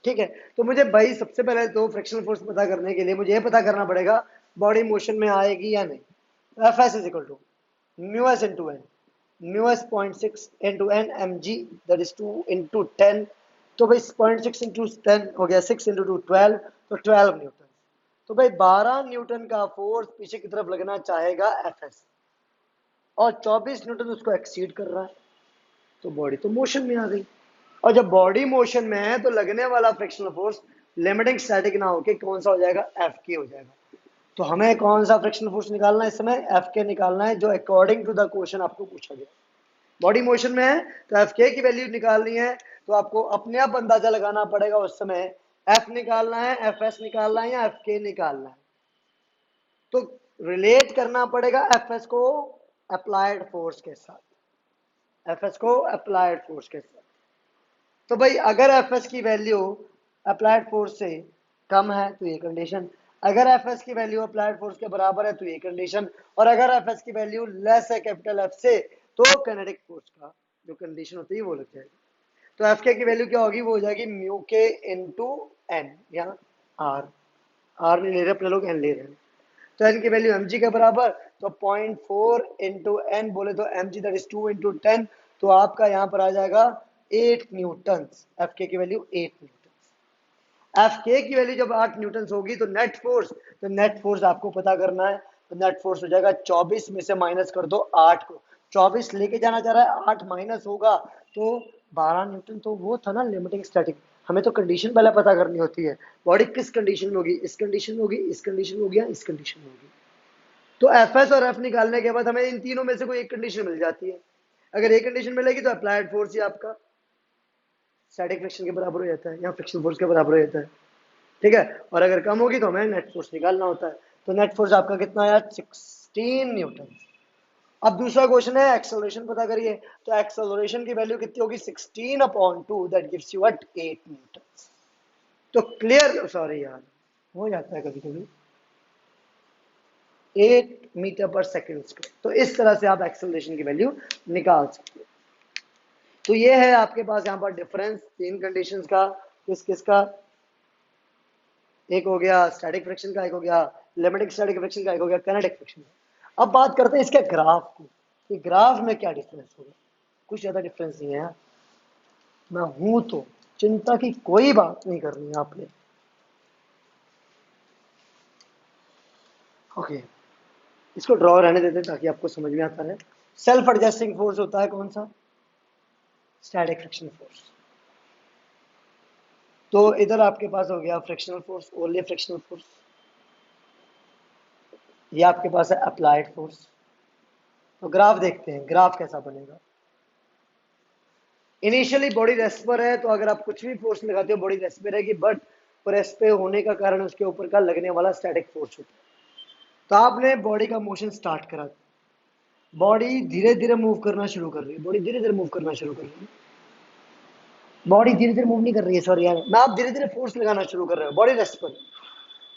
ठीक है, तो मुझे भाई सबसे पहले तो फ्रिक्शनल फोर्स पता करने के लिए मुझे ये पता करना पड़ेगा बॉडी मोशन में आएगी या नहीं। F S is equal to mu S into N, mu S 0.6 into N M G, that is 2 into 10। तो भाई 0.6 इंटू 10 हो गया 6 इंटू 2 12, तो 12 न्यूटन। तो भाई 12 न्यूटन का फोर्स पीछे की तरफ लगना चाहेगा एफ एस, और 24 न्यूटन उसको एक्सीड कर रहा है, तो बॉडी तो मोशन में आ गई। और जब बॉडी मोशन में है तो लगने वाला फ्रिक्शनल फोर्स लिमिटिंग स्टैटिक ना होके कौन सा हो जाएगा, एफ के हो जाएगा। तो हमें कौन सा फ्रिक्शनल फोर्स निकालना है इस समय, एफ के निकालना है, जो अकॉर्डिंग टू द क्वेश्चन आपको पूछा गया। बॉडी मोशन में है तो एफ के की वैल्यू निकालनी है, तो आपको अपने आप अंदाजा लगाना पड़ेगा उस समय एफ निकालना है, एफ एस निकालना है या एफ के निकालना है। तो रिलेट करना पड़ेगा एफएस को अप्लाइड फोर्स के साथ, एफएस को अप्लाइड फोर्स के साथ। तो भाई अगर एफएस की वैल्यू अप्लाइड फोर्स से कम है तो ये कंडीशन, अगर एफएस की वैल्यू अप्लाइड फोर्स के बराबर है तो ये कंडीशन, और अगर एफएस की वैल्यू लेस है कैपिटल एफ से तो किनेटिक फोर्स का जो कंडीशन होती है वो लग जाएगी। तो एफ के की वैल्यू क्या होगी, वो हो जाएगी म्यू के इंटू एन, या आर नहीं ले रहे अपने लोग, एन ले रहे हैं। तो एन की वैल्यू एम जी के बराबर, तो 0.4 इंटू एन बोले तो M G that is 2 into 10, तो आपका यहाँ पर आ जाएगा 8 न्यूटन। एफ के की वैल्यू 8 न्यूटन। एफ के की वैल्यू जब 8 न्यूटन होगी तो नेट फोर्स, तो नेट फोर्स आपको पता करना है, तो नेट फोर्स हो जाएगा 24 में से माइनस कर दो 8 को, 24 लेके जाना चाह रहा है, 8 माइनस होगा तो 12 न्यूटन। तो वो था ना लिमिटिंग स्टैटिक, हमें तो कंडीशन पहले पता करनी होती है, बॉडी किस कंडीशन में होगी, इस कंडीशन में होगी, इस कंडीशन में होगी या इस कंडीशन में होगी। तो एफ एस और एफ निकालने के बाद हमें इन तीनों में से कोई एक कंडीशन मिल जाती है, अगर एक कंडीशन मिलेगी तो अप्लाइड फोर्स ही आपका स्टैटिक फ्रिक्शन के बराबर हो जाता है या फ्रिक्शन फोर्स के बराबर हो जाता है, ठीक है। और अगर कम होगी तो हमें नेट फोर्स निकालना होता है। तो नेट फोर्स आपका कितना आया, 16 न्यूटन। अब दूसरा क्वेश्चन है एक्सेलरेशन पता करिए, तो एक्सेलरेशन की वैल्यू कितनी होगी, 16/2, that gives you what 8 Newton. तो क्लियर, सॉरी यार हो जाता है कभी कभी, 8 मीटर पर सेकेंड स्क्वायर। तो इस तरह से आप एक्सेलरेशन की वैल्यू निकाल सकते हो। तो ये है आपके पास यहाँ पर डिफरेंस तीन कंडीशंस का, किस किस का, एक हो गया स्टैटिक फ्रिक्शन का, एक हो गया लिमिटिंग स्टैटिक फ्रिक्शन का, एक हो गया काइनेटिक फ्रिक्शन का। अब बात करते हैं इसके ग्राफ को, कि ग्राफ में क्या डिफरेंस होगा। कुछ ज्यादा डिफरेंस नहीं है यार, मैं हूं तो चिंता की कोई बात नहीं करनी है आपने। ओके, इसको ड्रॉ रहने देते हैं ताकि आपको समझ में आता है। सेल्फ एडजस्टिंग फोर्स होता है कौन सा, स्टैटिक फ्रिक्शन फोर्स। तो इधर आपके पास हो गया frictional force, only frictional force. ये आपके पास है अप्लाइड फोर्स। तो ग्राफ देखते हैं, ग्राफ कैसा बनेगा। इनिशियली बॉडी रेस्ट पर है, तो अगर आप कुछ भी फोर्स लगाते हो बॉडी रेस्ट पे रहेगी, बट रेस्ट पे होने का कारण उसके ऊपर का लगने वाला स्टैटिक फोर्स होता है। तो आपने बॉडी का मोशन स्टार्ट करा, बॉडी धीरे धीरे मूव करना शुरू कर रही है, बॉडी धीरे धीरे मूव करना शुरू कर रही है, बॉडी धीरे धीरे मूव नहीं कर रही है, सॉरी यार, मैं आप धीरे धीरे फोर्स लगाना शुरू कर रहे हो, बॉडी रेस्ट पर,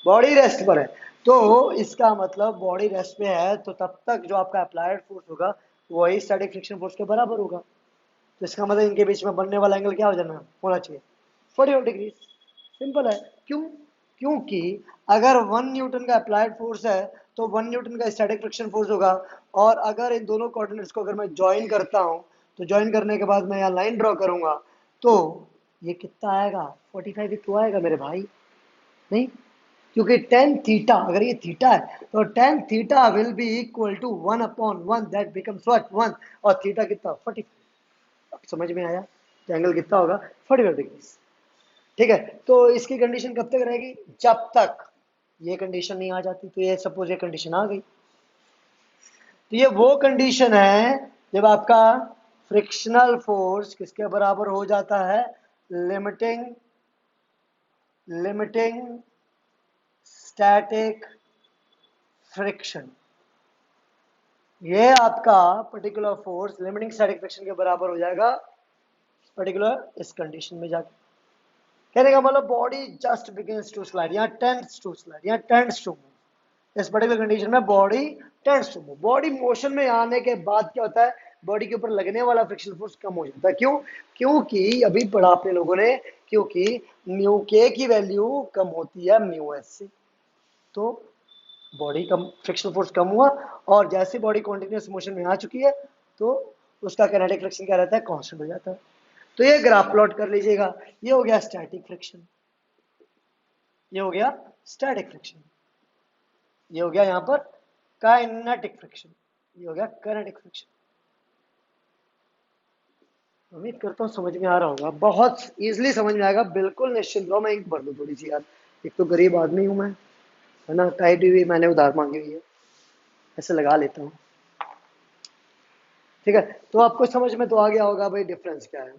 बॉडी रेस्ट पर है। तो इसका मतलब बॉडी रेस्ट पे है, तो तब तक जो आपका अप्लाइड फोर्स होगा वही स्टैटिक फ्रिक्शन फोर्स के बराबर होगा। तो इसका मतलब इनके बीच में बनने वाला एंगल क्या हो जाना होना चाहिए, 45 डिग्री। सिंपल है। क्यों, क्योंकि अगर 1 न्यूटन का अप्लाइड फोर्स है तो 1 न्यूटन का स्टैटिक फ्रिक्शन फोर्स होगा, और अगर इन दोनों कोऑर्डिनेट्स को अगर मैं ज्वाइन करता हूं, तो ज्वाइन करने के बाद मैं यहाँ लाइन ड्रॉ करूंगा, तो ये कितना आएगा, 45 ही तो आएगा मेरे भाई, नहीं, क्योंकि टेन थीटा, अगर ये थीटा है तो tan theta will be equal to 1/1, that becomes what 1, और थीटा कितना 45। समझ में आया, तो एंगल कितना होगा 45 डिग्री। ठीक है, तो इसकी कंडीशन कब तक रहेगी, जब तक ये कंडीशन नहीं आ जाती। तो ये सपोज ये कंडीशन आ गई, तो ये वो कंडीशन है जब आपका फ्रिक्शनल फोर्स किसके बराबर हो जाता है, लिमिटिंग लिमिटिंग स्टैटिक फ्रिक्शन। ये आपका particular force limiting static friction के बराबर हो जाएगा पर्टिकुलर इस कंडीशन में जाके। कहने का मतलब body just begins to slide, यहाँ टेंड्स टू स्लाइड, यहाँ टेंड्स टू मूव। इस पर्टिकुलर कंडीशन में body tends to move. Body motion में आने के बाद क्या होता है, बॉडी के ऊपर लगने वाला फ्रिक्शन फोर्स कम हो जाता है। क्यों, क्योंकि अभी पढ़ा आपने लोगों ने, क्योंकि म्यू के की वैल्यू कम होती है म्यू एस से, तो बॉडी कम, फ्रिक्शन फोर्स कम हुआ, और जैसे बॉडी कॉन्टिन्यूस मोशन में आ चुकी है तो उसका काइनेटिक फ्रिक्शन क्या रहता है, कांस्टेंट हो जाता है। तो ये ग्राफ प्लॉट कर लीजिएगा, ये हो गया स्टैटिक फ्रिक्शन, ये हो गया स्टैटिक फ्रिक्शन, ये हो गया यहाँ पर काइनेटिक फ्रिक्शन, ये हो गया काइनेटिक फ्रिक्शन। उम्मीद करता हूँ समझ में आ रहा होगा, बहुत इजीली समझ में आएगा, बिल्कुल निश्चिंत रहो। मैं इंक भर दूँ थोड़ी सी यार, एक तो गरीब आदमी हूँ मैं, है ना, टाइप भी मैंने उधार मांगी हुई है, ऐसे लगा लेता हूँ। ठीक है, तो आपको समझ में तो आ गया होगा भाई डिफरेंस क्या है।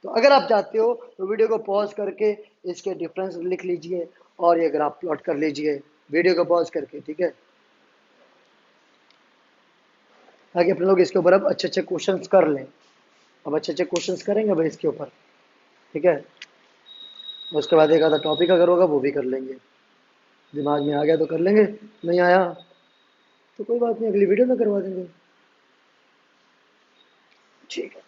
तो अगर आप चाहते हो तो वीडियो को पॉज करके इसके डिफरेंस लिख लीजिए और ये ग्राफ प्लॉट कर लीजिए। वीडियो को पॉज करके, ठीक है, ताकि अपने लोग इसके ऊपर अब अच्छे अच्छे क्वेश्चंस कर लें। अब अच्छे अच्छे क्वेश्चंस करेंगे भाई इसके ऊपर, ठीक है। उसके बाद एक आधा टॉपिक अगर होगा वो भी कर लेंगे, दिमाग में आ गया तो कर लेंगे, नहीं आया तो कोई बात नहीं, अगली वीडियो में करवा देंगे, ठीक है।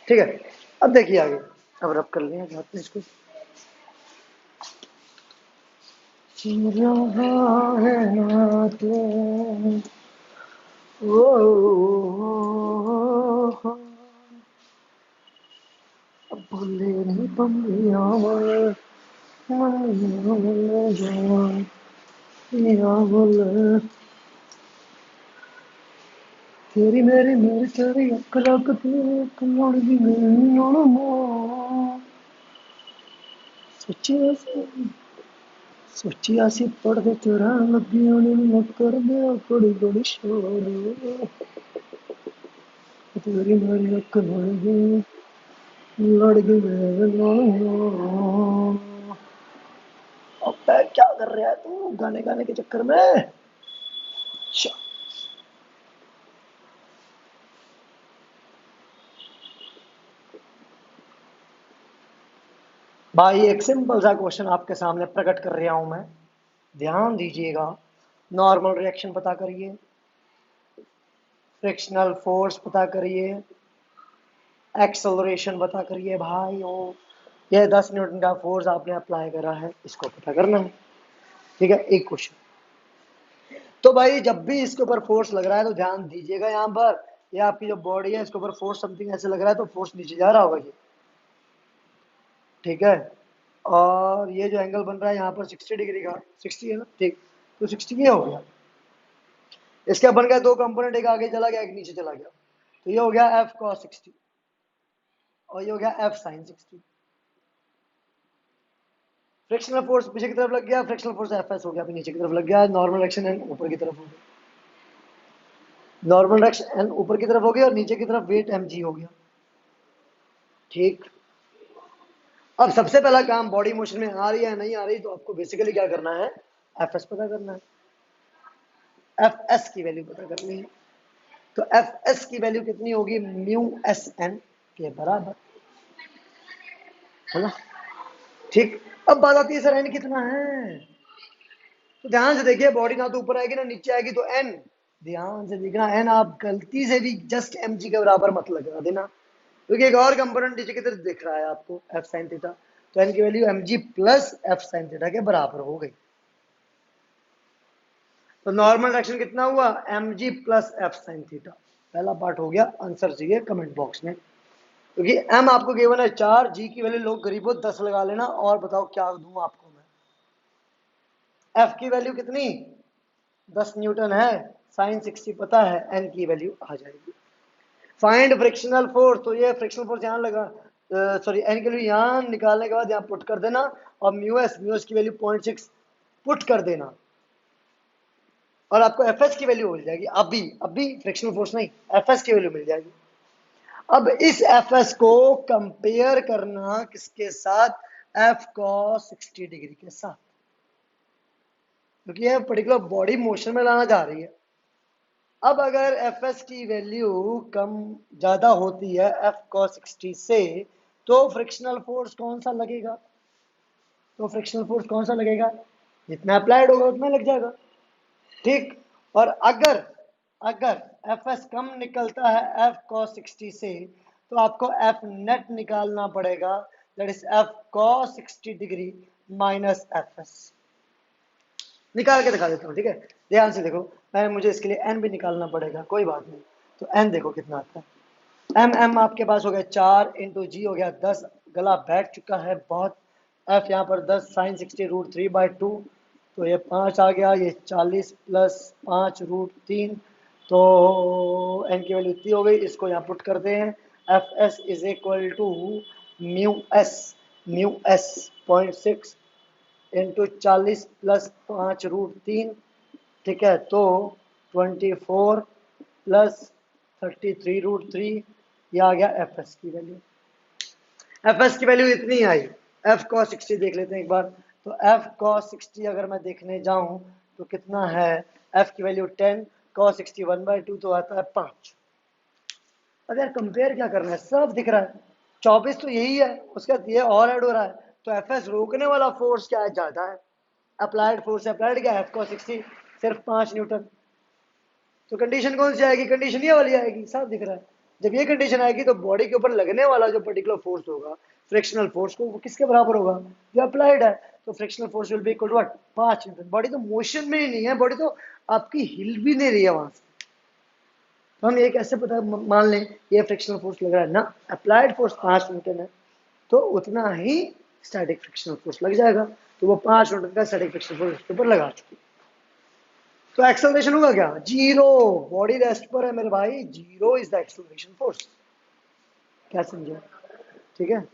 ठीक है, अब देखिए आगे, अब रब कर लें साथ में इसको। रहा है ना तो ओ, अब बोले नहीं बम्बिया जवान या बोले तेरी मेरी तेरी अक्ल लगती कमड़ दी सोचिया सोचिया सी पढ़ते तेरा लगी होनी मत कर दे बड़ी बड़ी शोर तेरी मेरी अक्ल लगी लड़की मेरे अब क्या कर रहा है तू गाने गाने के चक्कर में। अच्छा, भाई एक सिंपल सा क्वेश्चन आपके सामने प्रकट कर रहा हूं मैं, ध्यान दीजिएगा। नॉर्मल रिएक्शन पता करिए, फ्रिक्शनल फोर्स पता करिए, एक्सेलरेशन पता करिए भाई। ओ ये 10 न्यूटन का फोर्स आपने अप्लाई करा है, इसको पता करना है, ठीक है। एक क्वेश्चन, तो भाई जब भी इसके ऊपर फोर्स लग रहा है तो ध्यान दीजिएगा, यहाँ पर ये आपकी जो बॉडी है इसके ऊपर फोर्स समथिंग ऐसे लग रहा है तो फोर्स नीचे जा रहा होगा ये, ठीक है। और ये जो एंगल बन रहा है यहाँ पर 60 डिग्री का, 60 है ना, ठीक, तो 60 ये हो गया। इसका बन गया दो कंपोनेंट, एक आगे चला गया एक नीचे चला गया, तो ये हो गया एफ कॉस 60 और ये हो गया एफ साइन 60। फ्रिक्शनल फोर्स पीछे की तरफ लग गया, फ्रिक्शनल फोर्स एफ एस हो गया, नीचे की तरफ लग गया, नॉर्मल एक्शन एंड ऊपर की तरफ हो गया, नॉर्मल एक्शन एंड ऊपर की तरफ हो गया और नीचे की तरफ वेट एम जी हो गया, ठीक। अब सबसे पहला काम, बॉडी मोशन में आ रही है नहीं आ रही, तो आपको बेसिकली क्या करना है, एफ एस पता करना है, एफ एस की वैल्यू पता करनी है। तो एफ एस की वैल्यू कितनी होगी, म्यू एस एन के बराबर, है ना, ठीक। अब बात आती है सर एन कितना है, तो ध्यान से देखिए, बॉडी ना तो ऊपर आएगी ना नीचे आएगी, तो एन ध्यान से देखना, एन आप गलती से भी जस्ट एम जी के बराबर मत लगा देना, क्योंकि एक और कंपोनेंट नीचे की तरफ दिख रहा है आपको एफ साइन थीटा, तो एन की value M G plus F sine theta के बराबर हो गई। तो नॉर्मल डायरेक्शन कितना हुआ, M G plus F sine theta, पहला पार्ट हो गया। आंसर चाहिए कमेंट बॉक्स में, क्योंकि एम आपको गिवन है 4, जी की वैल्यू लोग गरीबों 10 लगा लेना, और बताओ क्या दूं आपको मैं। एफ की वैल्यू कितनी, 10 न्यूटन है, साइन 60 पता है, एन की वैल्यू आ जाएगी। फाइंड फ्रिक्शनल फोर्स, तो ये फ्रिक्शनल फोर्स यहाँ लगा, सॉरी एन की वैल्यू यहाँ निकालने के बाद यहाँ पुट कर देना, और म्यू एस की वैल्यू 0.6 पुट कर देना, और आपको एफ एस की वैल्यू मिल जाएगी। अभी फ्रिक्शनल फोर्स नहीं, एफ एस की वैल्यू मिल जाएगी। अब इस एफ एस को कंपेयर करना किसके साथ, एफ कॉस 60 डिग्री के साथ, क्योंकि यह पर्टिकुलर बॉडी मोशन में लाना जा रही है। अब अगर एफ एस की वैल्यू कम ज्यादा होती है एफ कॉस 60 से, तो फ्रिक्शनल फोर्स कौन सा लगेगा, तो फ्रिक्शनल फोर्स कौन सा लगेगा, जितना अप्लाइड होगा उतना लग जाएगा, ठीक। और अगर अगर एफ एस कम निकलता है एफ कॉस 60 से, तो आपको एफ नेट निकालना पड़ेगा, that is F cos 60 degree minus F S. निकाल के दिखा देता हूँ, ठीक है, ध्यान से देखो, मैं मुझे इसके लिए एन भी निकालना पड़ेगा, कोई बात नहीं। तो एन देखो कितना आता है, एम एम आपके पास हो गया 4 इंटू जी हो गया 10, गला बैठ चुका है बहुत, एफ यहाँ पर 10 साइन 60√3/2, तो ये 5 आ गया, ये 40 प्लस 5√3, तो एन की वैल्यू इतनी हो गई, इसको यहाँ पुट करते हैं, F S is equal to mu S 0.6 into 40 plus 5√3, ठीक है, तो 24 प्लस 33√3 ये आ गया एफ एस की वैल्यू। एफ एस की वैल्यू इतनी आई। एफ cos 60 देख लेते हैं एक बार। तो एफ cos 60 अगर मैं देखने जाऊं तो कितना है, एफ की वैल्यू 10, cos 60 1/2 तो आता है 5। अब यार कंपेयर क्या करना है, सब दिख रहा है, 24 तो यही है, उसके बाद ये और ऐड हो रहा है। तो एफ एस रोकने वाला फोर्स क्या है, ज्यादा है। अप्लाइड फोर्स अप्लाइड क्या है, एफ cos 60 सिर्फ 5 न्यूटन। तो कंडीशन कौन सी आएगी, कंडीशन ये वाली आएगी, साफ दिख रहा है। जब ये कंडीशन आएगी तो बॉडी के ऊपर लगने वाला जो पर्टिकुलर फोर्स होगा, फ्रिक्शनल फोर्स को, वो किसके बराबर होगा, जो अप्लाइड है। तो frictional force will be equal to what, 5 newton. Body तो मोशन में ही नहीं है, बॉडी तो आपकी हिल भी नहीं रही है वहां से। तो हम ये कैसे पता मान लें ये फ्रिक्शनल फोर्स लग रहा है ना, अप्लाइड फोर्स 5 न्यूटन है, तो उतना ही स्टैटिक फ्रिक्शनल फोर्स लग जाएगा। तो वो 5 न्यूटन का स्टैटिक फ्रिक्शनल फोर्स उसके ऊपर लगा चुकी। तो एक्सेलरेशन होगा क्या, जीरो। बॉडी रेस्ट पर है मेरे भाई, zero is the acceleration force. क्या समझे, ठीक है।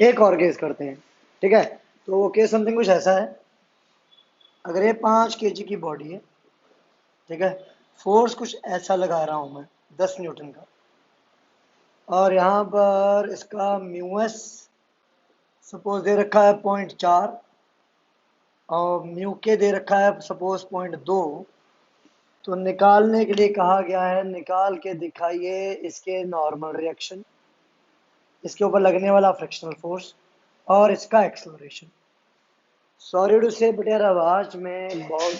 एक और केस करते हैं, ठीक है। तो वो केस समथिंग कुछ ऐसा है, अगर ये 5 kg की बॉडी है, ठीक है, फोर्स कुछ ऐसा लगा रहा हूं मैं 10 न्यूटन का, और यहाँ पर इसका म्यूएस सपोज दे रखा है 0.4, और म्यू के दे रखा है सपोज 0.2। तो निकालने के लिए कहा गया है, निकाल के दिखाइए इसके नॉर्मल रिएक्शन, इसके ऊपर लगने वाला फ्रिक्शनल फोर्स और इसका एक्सेलरेशन। सॉरी टू से बट यार आवाज में बहुत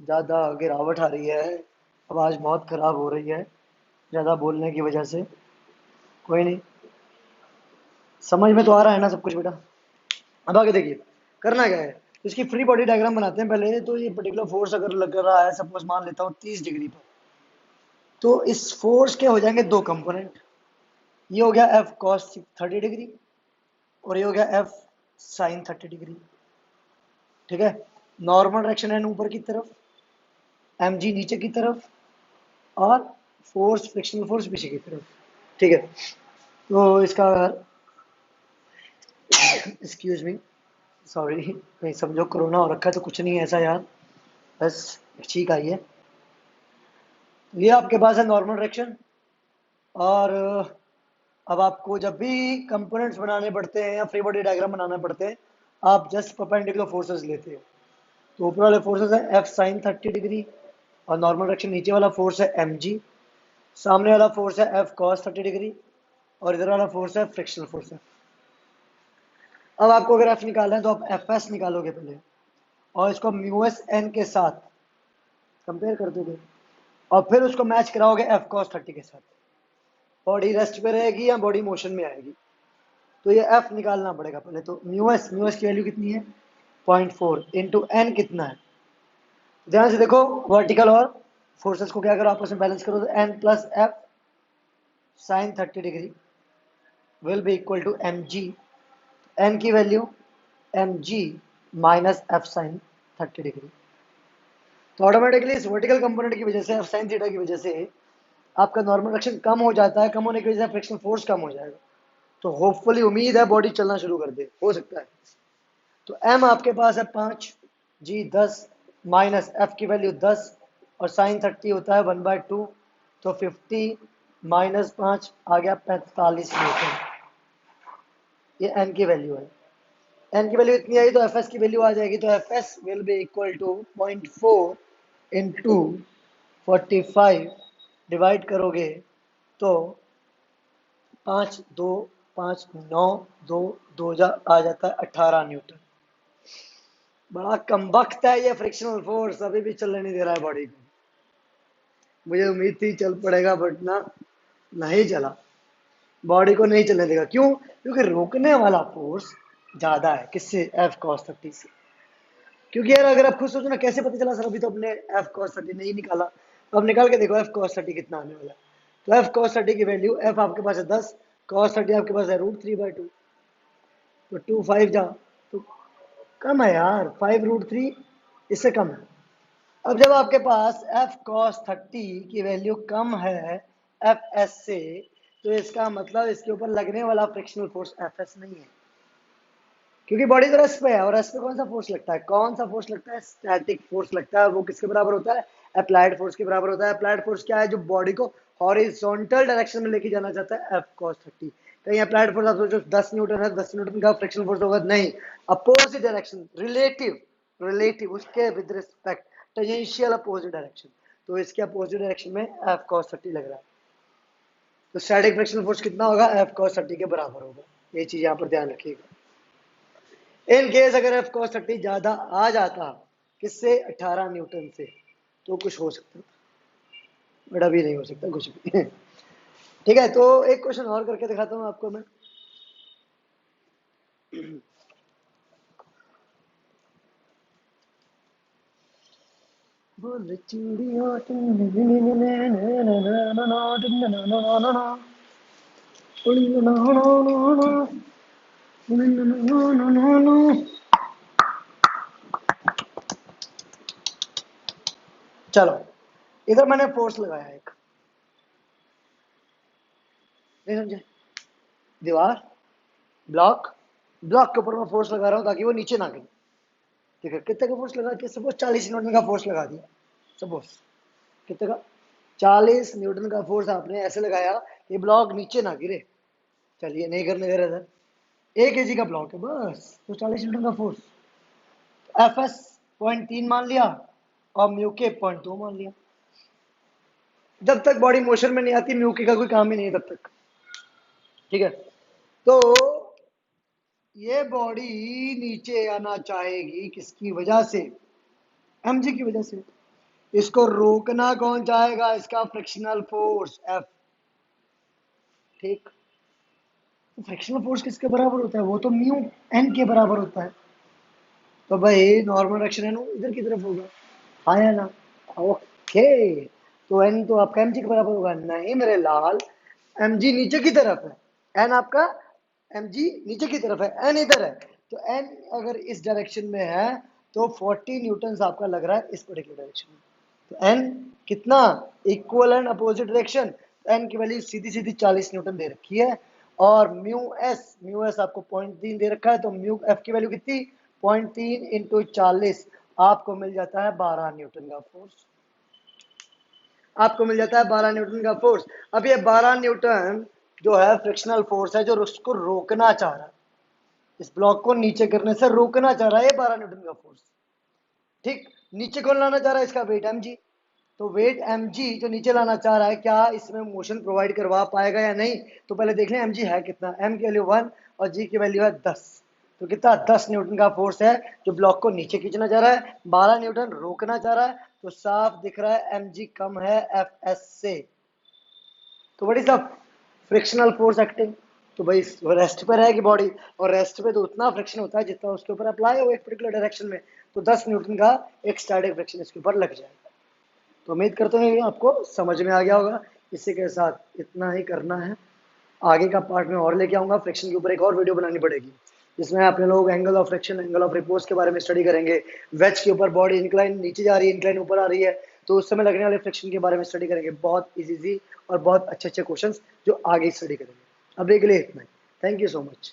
ज़्यादा गिरावट आ रही है, आवाज़ बहुत ख़राब हो रही है ज़्यादा बोलने की वजह से। कोई नहीं, समझ में तो आ रहा है ना सब कुछ बेटा। अब आगे देखिए करना क्या है, इसकी फ्री बॉडी डायग्राम बनाते हैं पहले। तो ये पर्टिकुलर फोर्स अगर लग रहा है, सपोज मान लेता हूँ 30 डिग्री पर, तो इस फोर्स के हो जाएंगे दो कंपोनेंट। ये हो गया एफ cos 30 डिग्री और ये हो गया एफ sin 30 डिग्री, ठीक है। नॉर्मल डायरेक्शन है ऊपर की तरफ, एम जी नीचे की तरफ, और फोर्स फ्रिक्शनल फोर्स पीछे की तरफ, ठीक है। तो इसका एक्सक्यूज मी, सॉरी, नहीं समझो कोरोना हो रखा है तो कुछ नहीं है ऐसा यार, बस ठीक आई है। ये आपके पास है नॉर्मल डायरेक्शन, और अब आपको जब भी कंपोनेंट्स बनाने पड़ते हैं या फ्री बॉडी डायग्राम बनाना पड़ते हैं, आप जस्ट परपेंडिकुलर फोर्सेस लेते हो। तो ऊपर वाले फोर्सेस है एफ साइन 30 डिग्री, और नॉर्मल डायरेक्शन नीचे वाला फोर्स है एम जी, सामने वाला फोर्स है एफ कॉस 30 डिग्री, और इधर वाला फोर्स है फ्रिक्शनल फोर्स है। अब आपको अगर एफ निकालना है तो आप एफ एस निकालोगे पहले, और इसको म्यू एस एन के साथ कंपेयर कर दोगे, और फिर उसको मैच कराओगे एफ कॉस 30 के साथ। बॉडी रेस्ट पे रहेगी या बॉडी मोशन में आएगी, तो ये एफ निकालना पड़ेगा पहले। तो म्यू एस की वैल्यू कितनी है, 0.4 इंटू एन कितना है, ध्यान से देखो, वर्टिकल और फोर्सेस को क्या करो आपस में बैलेंस करो, तो N plus F sine 30 degree will be equal to M G. N की value M G minus F sine 30 degree. तो ऑटोमेटिकली इस वर्टिकल कंपोनेंट की वजह से, एफ साइन थीटा की वजह से, आपका नॉर्मल डायरेक्शन कम हो जाता है, कम होने की वजह से फ्रिक्शनल फोर्स कम हो जाएगा। तो होपफुली उम्मीद है बॉडी चलना शुरू कर दे, हो सकता है। तो एम आपके पास है 5, जी 10, माइनस एफ की वैल्यू 10, और साइन 30 होता है 1/2, तो 50 माइनस 5 आ गया 45 न्यूटन। ये एन की वैल्यू है। एन की वैल्यू इतनी आई तो एफ एस की वैल्यू आ जाएगी। तो F S will be equal to 0.4 into 45, divide करोगे तो 5 2 5 9 2 2 आ जाता है 18 न्यूटन। बड़ा कमबख्त है ये फ्रिक्शनल फोर्स, अभी भी चलने नहीं दे रहा है बॉडी को। मुझे उम्मीद थी चल पड़ेगा बट ना, नहीं चला, बॉडी को नहीं चलने देगा। क्यों, क्योंकि रोकने वाला फोर्स ज्यादा है, किससे, एफ cos 30 से। क्योंकि यार अगर आप खुद सोचो ना, कैसे पता चला सर, अभी तो अपने एफ cos 30 नहीं निकाला, तो अब निकाल के देखो एफ cos 30 कितना आने वाला है। तो एफ cos 30 की वैल्यू, एफ आपके पास है 10, cos 30 आपके पास है √3/2, तो 2 5 जा, तो कम है यार, 5√3 इससे कम है। अब जब आपके पास एफ cos 30 की वैल्यू कम है एफ एस से, तो इसका मतलब इसके ऊपर लगने वाला फ्रिक्शनल फोर्स एफ एस नहीं है, क्योंकि बॉडी तो रेस्ट पे है, और रेस्ट पे कौन सा फोर्स लगता है, कौन सा फोर्स लगता है, स्टैटिक फोर्स लगता है। वो किसके बराबर होता है, अप्लाइड फोर्स के बराबर होता है। अप्लाइड फोर्स क्या है, जो बॉडी को हॉरिजॉन्टल डायरेक्शन में लेके जाना चाहता है एफ कॉस 30। कहीं अप्लाइड फोर्स आप सोचो 10 न्यूटन है, 10 न्यूटन का फ्रिक्शनल फोर्स होगा, नहीं, अपोजिट डायरेक्शन, रिलेटिव उसके with respect, tangential opposite direction, तो इसके अपोजिट डायरेक्शन में एफ कॉस 30 लग रहा है, तो स्टैटिक फ्रिक्शनल फोर्स कितना होगा, एफ कॉस 30 के बराबर होगा। ये चीज यहाँ पर ध्यान रखिएगा। इन केस अगर एफ कॉस 30 ज्यादा आ जाता किससे, 18 न्यूटन से, तो कुछ हो सकता, बट अभी नहीं हो सकता कुछ भी। ठीक है, तो एक क्वेश्चन और करके दिखाता हूँ आपको मैं। बोल चिड़िया चलो, इधर मैंने फोर्स लगाया एक, नहीं समझे, दीवार, ब्लॉक के ऊपर मैं फोर्स लगा रहा हूँ ताकि वो नीचे ना गिरे। ठीक है, कितने का फोर्स लगा दिया, सपोज 40 न्यूटन का फोर्स लगा दिया, सपोज कितने का, 40 न्यूटन का फोर्स आपने ऐसे लगाया कि ब्लॉक नीचे ना गिरे। चलिए नहीं करने दे रहे सर, 1 kg का ब्लॉक है बस, तो 40 न्यूटन का फोर्स, एफ एस 0.3 मान लिया और म्यू के 0.2 मान लिया। जब तक बॉडी मोशन में नहीं आती म्यू के का कोई काम ही नहीं है तब तक। ठीक है, तो ये बॉडी नीचे आना चाहेगी किसकी वजह से, mg की वजह से। इसको रोकना कौन चाहेगा, इसका फ्रिक्शनल फोर्स F। ठीक, फ्रिक्शनल फोर्स किसके बराबर होता है, वो तो म्यू n के बराबर होता है, तो भाई नॉर्मल डायरेक्शन है इधर की तरफ होगा, हाँ या ना, ओके, तो n तो आपका mg के बराबर होगा, नहीं मेरे लाल, mg नीचे की तरफ है, n आपका mg नीचे की तरफ है, n इधर है, तो n अगर इस डायरेक्शन में है तो 40 न्यूटन आपका लग रहा है इस पर्टिकुलर डायरेक्शन में, तो n कितना, equal and opposite direction, n की वैल्यू सीधी सीधी 40 न्यूटन दे रखी है, और म्यू एस आपको 0.3 दे रखा है, तो म्यू एफ की वैल्यू कितनी, 0.3 इंटू 40, आपको मिल जाता है 12 न्यूटन का फोर्स, आपको मिल जाता है 12 न्यूटन का फोर्स। अब ये 12 न्यूटन जो है फ्रिक्शनल फोर्स है, जो उसको रोकना चाह रहा है, इस ब्लॉक को नीचे करने से रोकना चाह रहा है, ये 12 न्यूटन का फोर्स। ठीक, नीचे कौन लाना चाह रहा है, इसका वेट mg, तो वेट mg जो नीचे लाना चाह रहा है, क्या इसमें मोशन प्रोवाइड करवा पाएगा या नहीं, तो पहले देख लें mg है कितना, m की वैल्यू 1 और g की वैल्यू है 10, तो कितना 10 न्यूटन का फोर्स है जो ब्लॉक को नीचे खींचना चाह रहा है, 12 न्यूटन रोकना चाह रहा है, तो साफ दिख रहा है mg कम है fs से, तो what is the frictional force acting, तो भाई रेस्ट पे रहेगी बॉडी, और रेस्ट पे तो उतना फ्रिक्शन होता है जितना उसके ऊपर अप्लाई हो एक पर्टिकुलर डायरेक्शन में, तो 10 न्यूटन का एक स्टैटिक फ्रिक्शन इसके ऊपर लग जाएगा। तो उम्मीद करते हैं आपको समझ में आ गया होगा। इसी के साथ इतना ही करना है, आगे का पार्ट में और लेके आऊंगा, फ्रिक्शन के ऊपर एक और वीडियो बनानी पड़ेगी जिसमें अपने लोग angle of friction, angle of repose के बारे में स्टडी करेंगे, वेज के ऊपर बॉडी इंक्लाइन नीचे जा रही है, इंक्लाइन ऊपर आ रही है, तो उस समय लगने वाले फ्रिक्शन के बारे में स्टडी करेंगे, बहुत इजी और बहुत अच्छे अच्छे क्वेश्चंस जो आगे स्टडी करेंगे। अभी के लिए इतना ही, थैंक यू सो मच।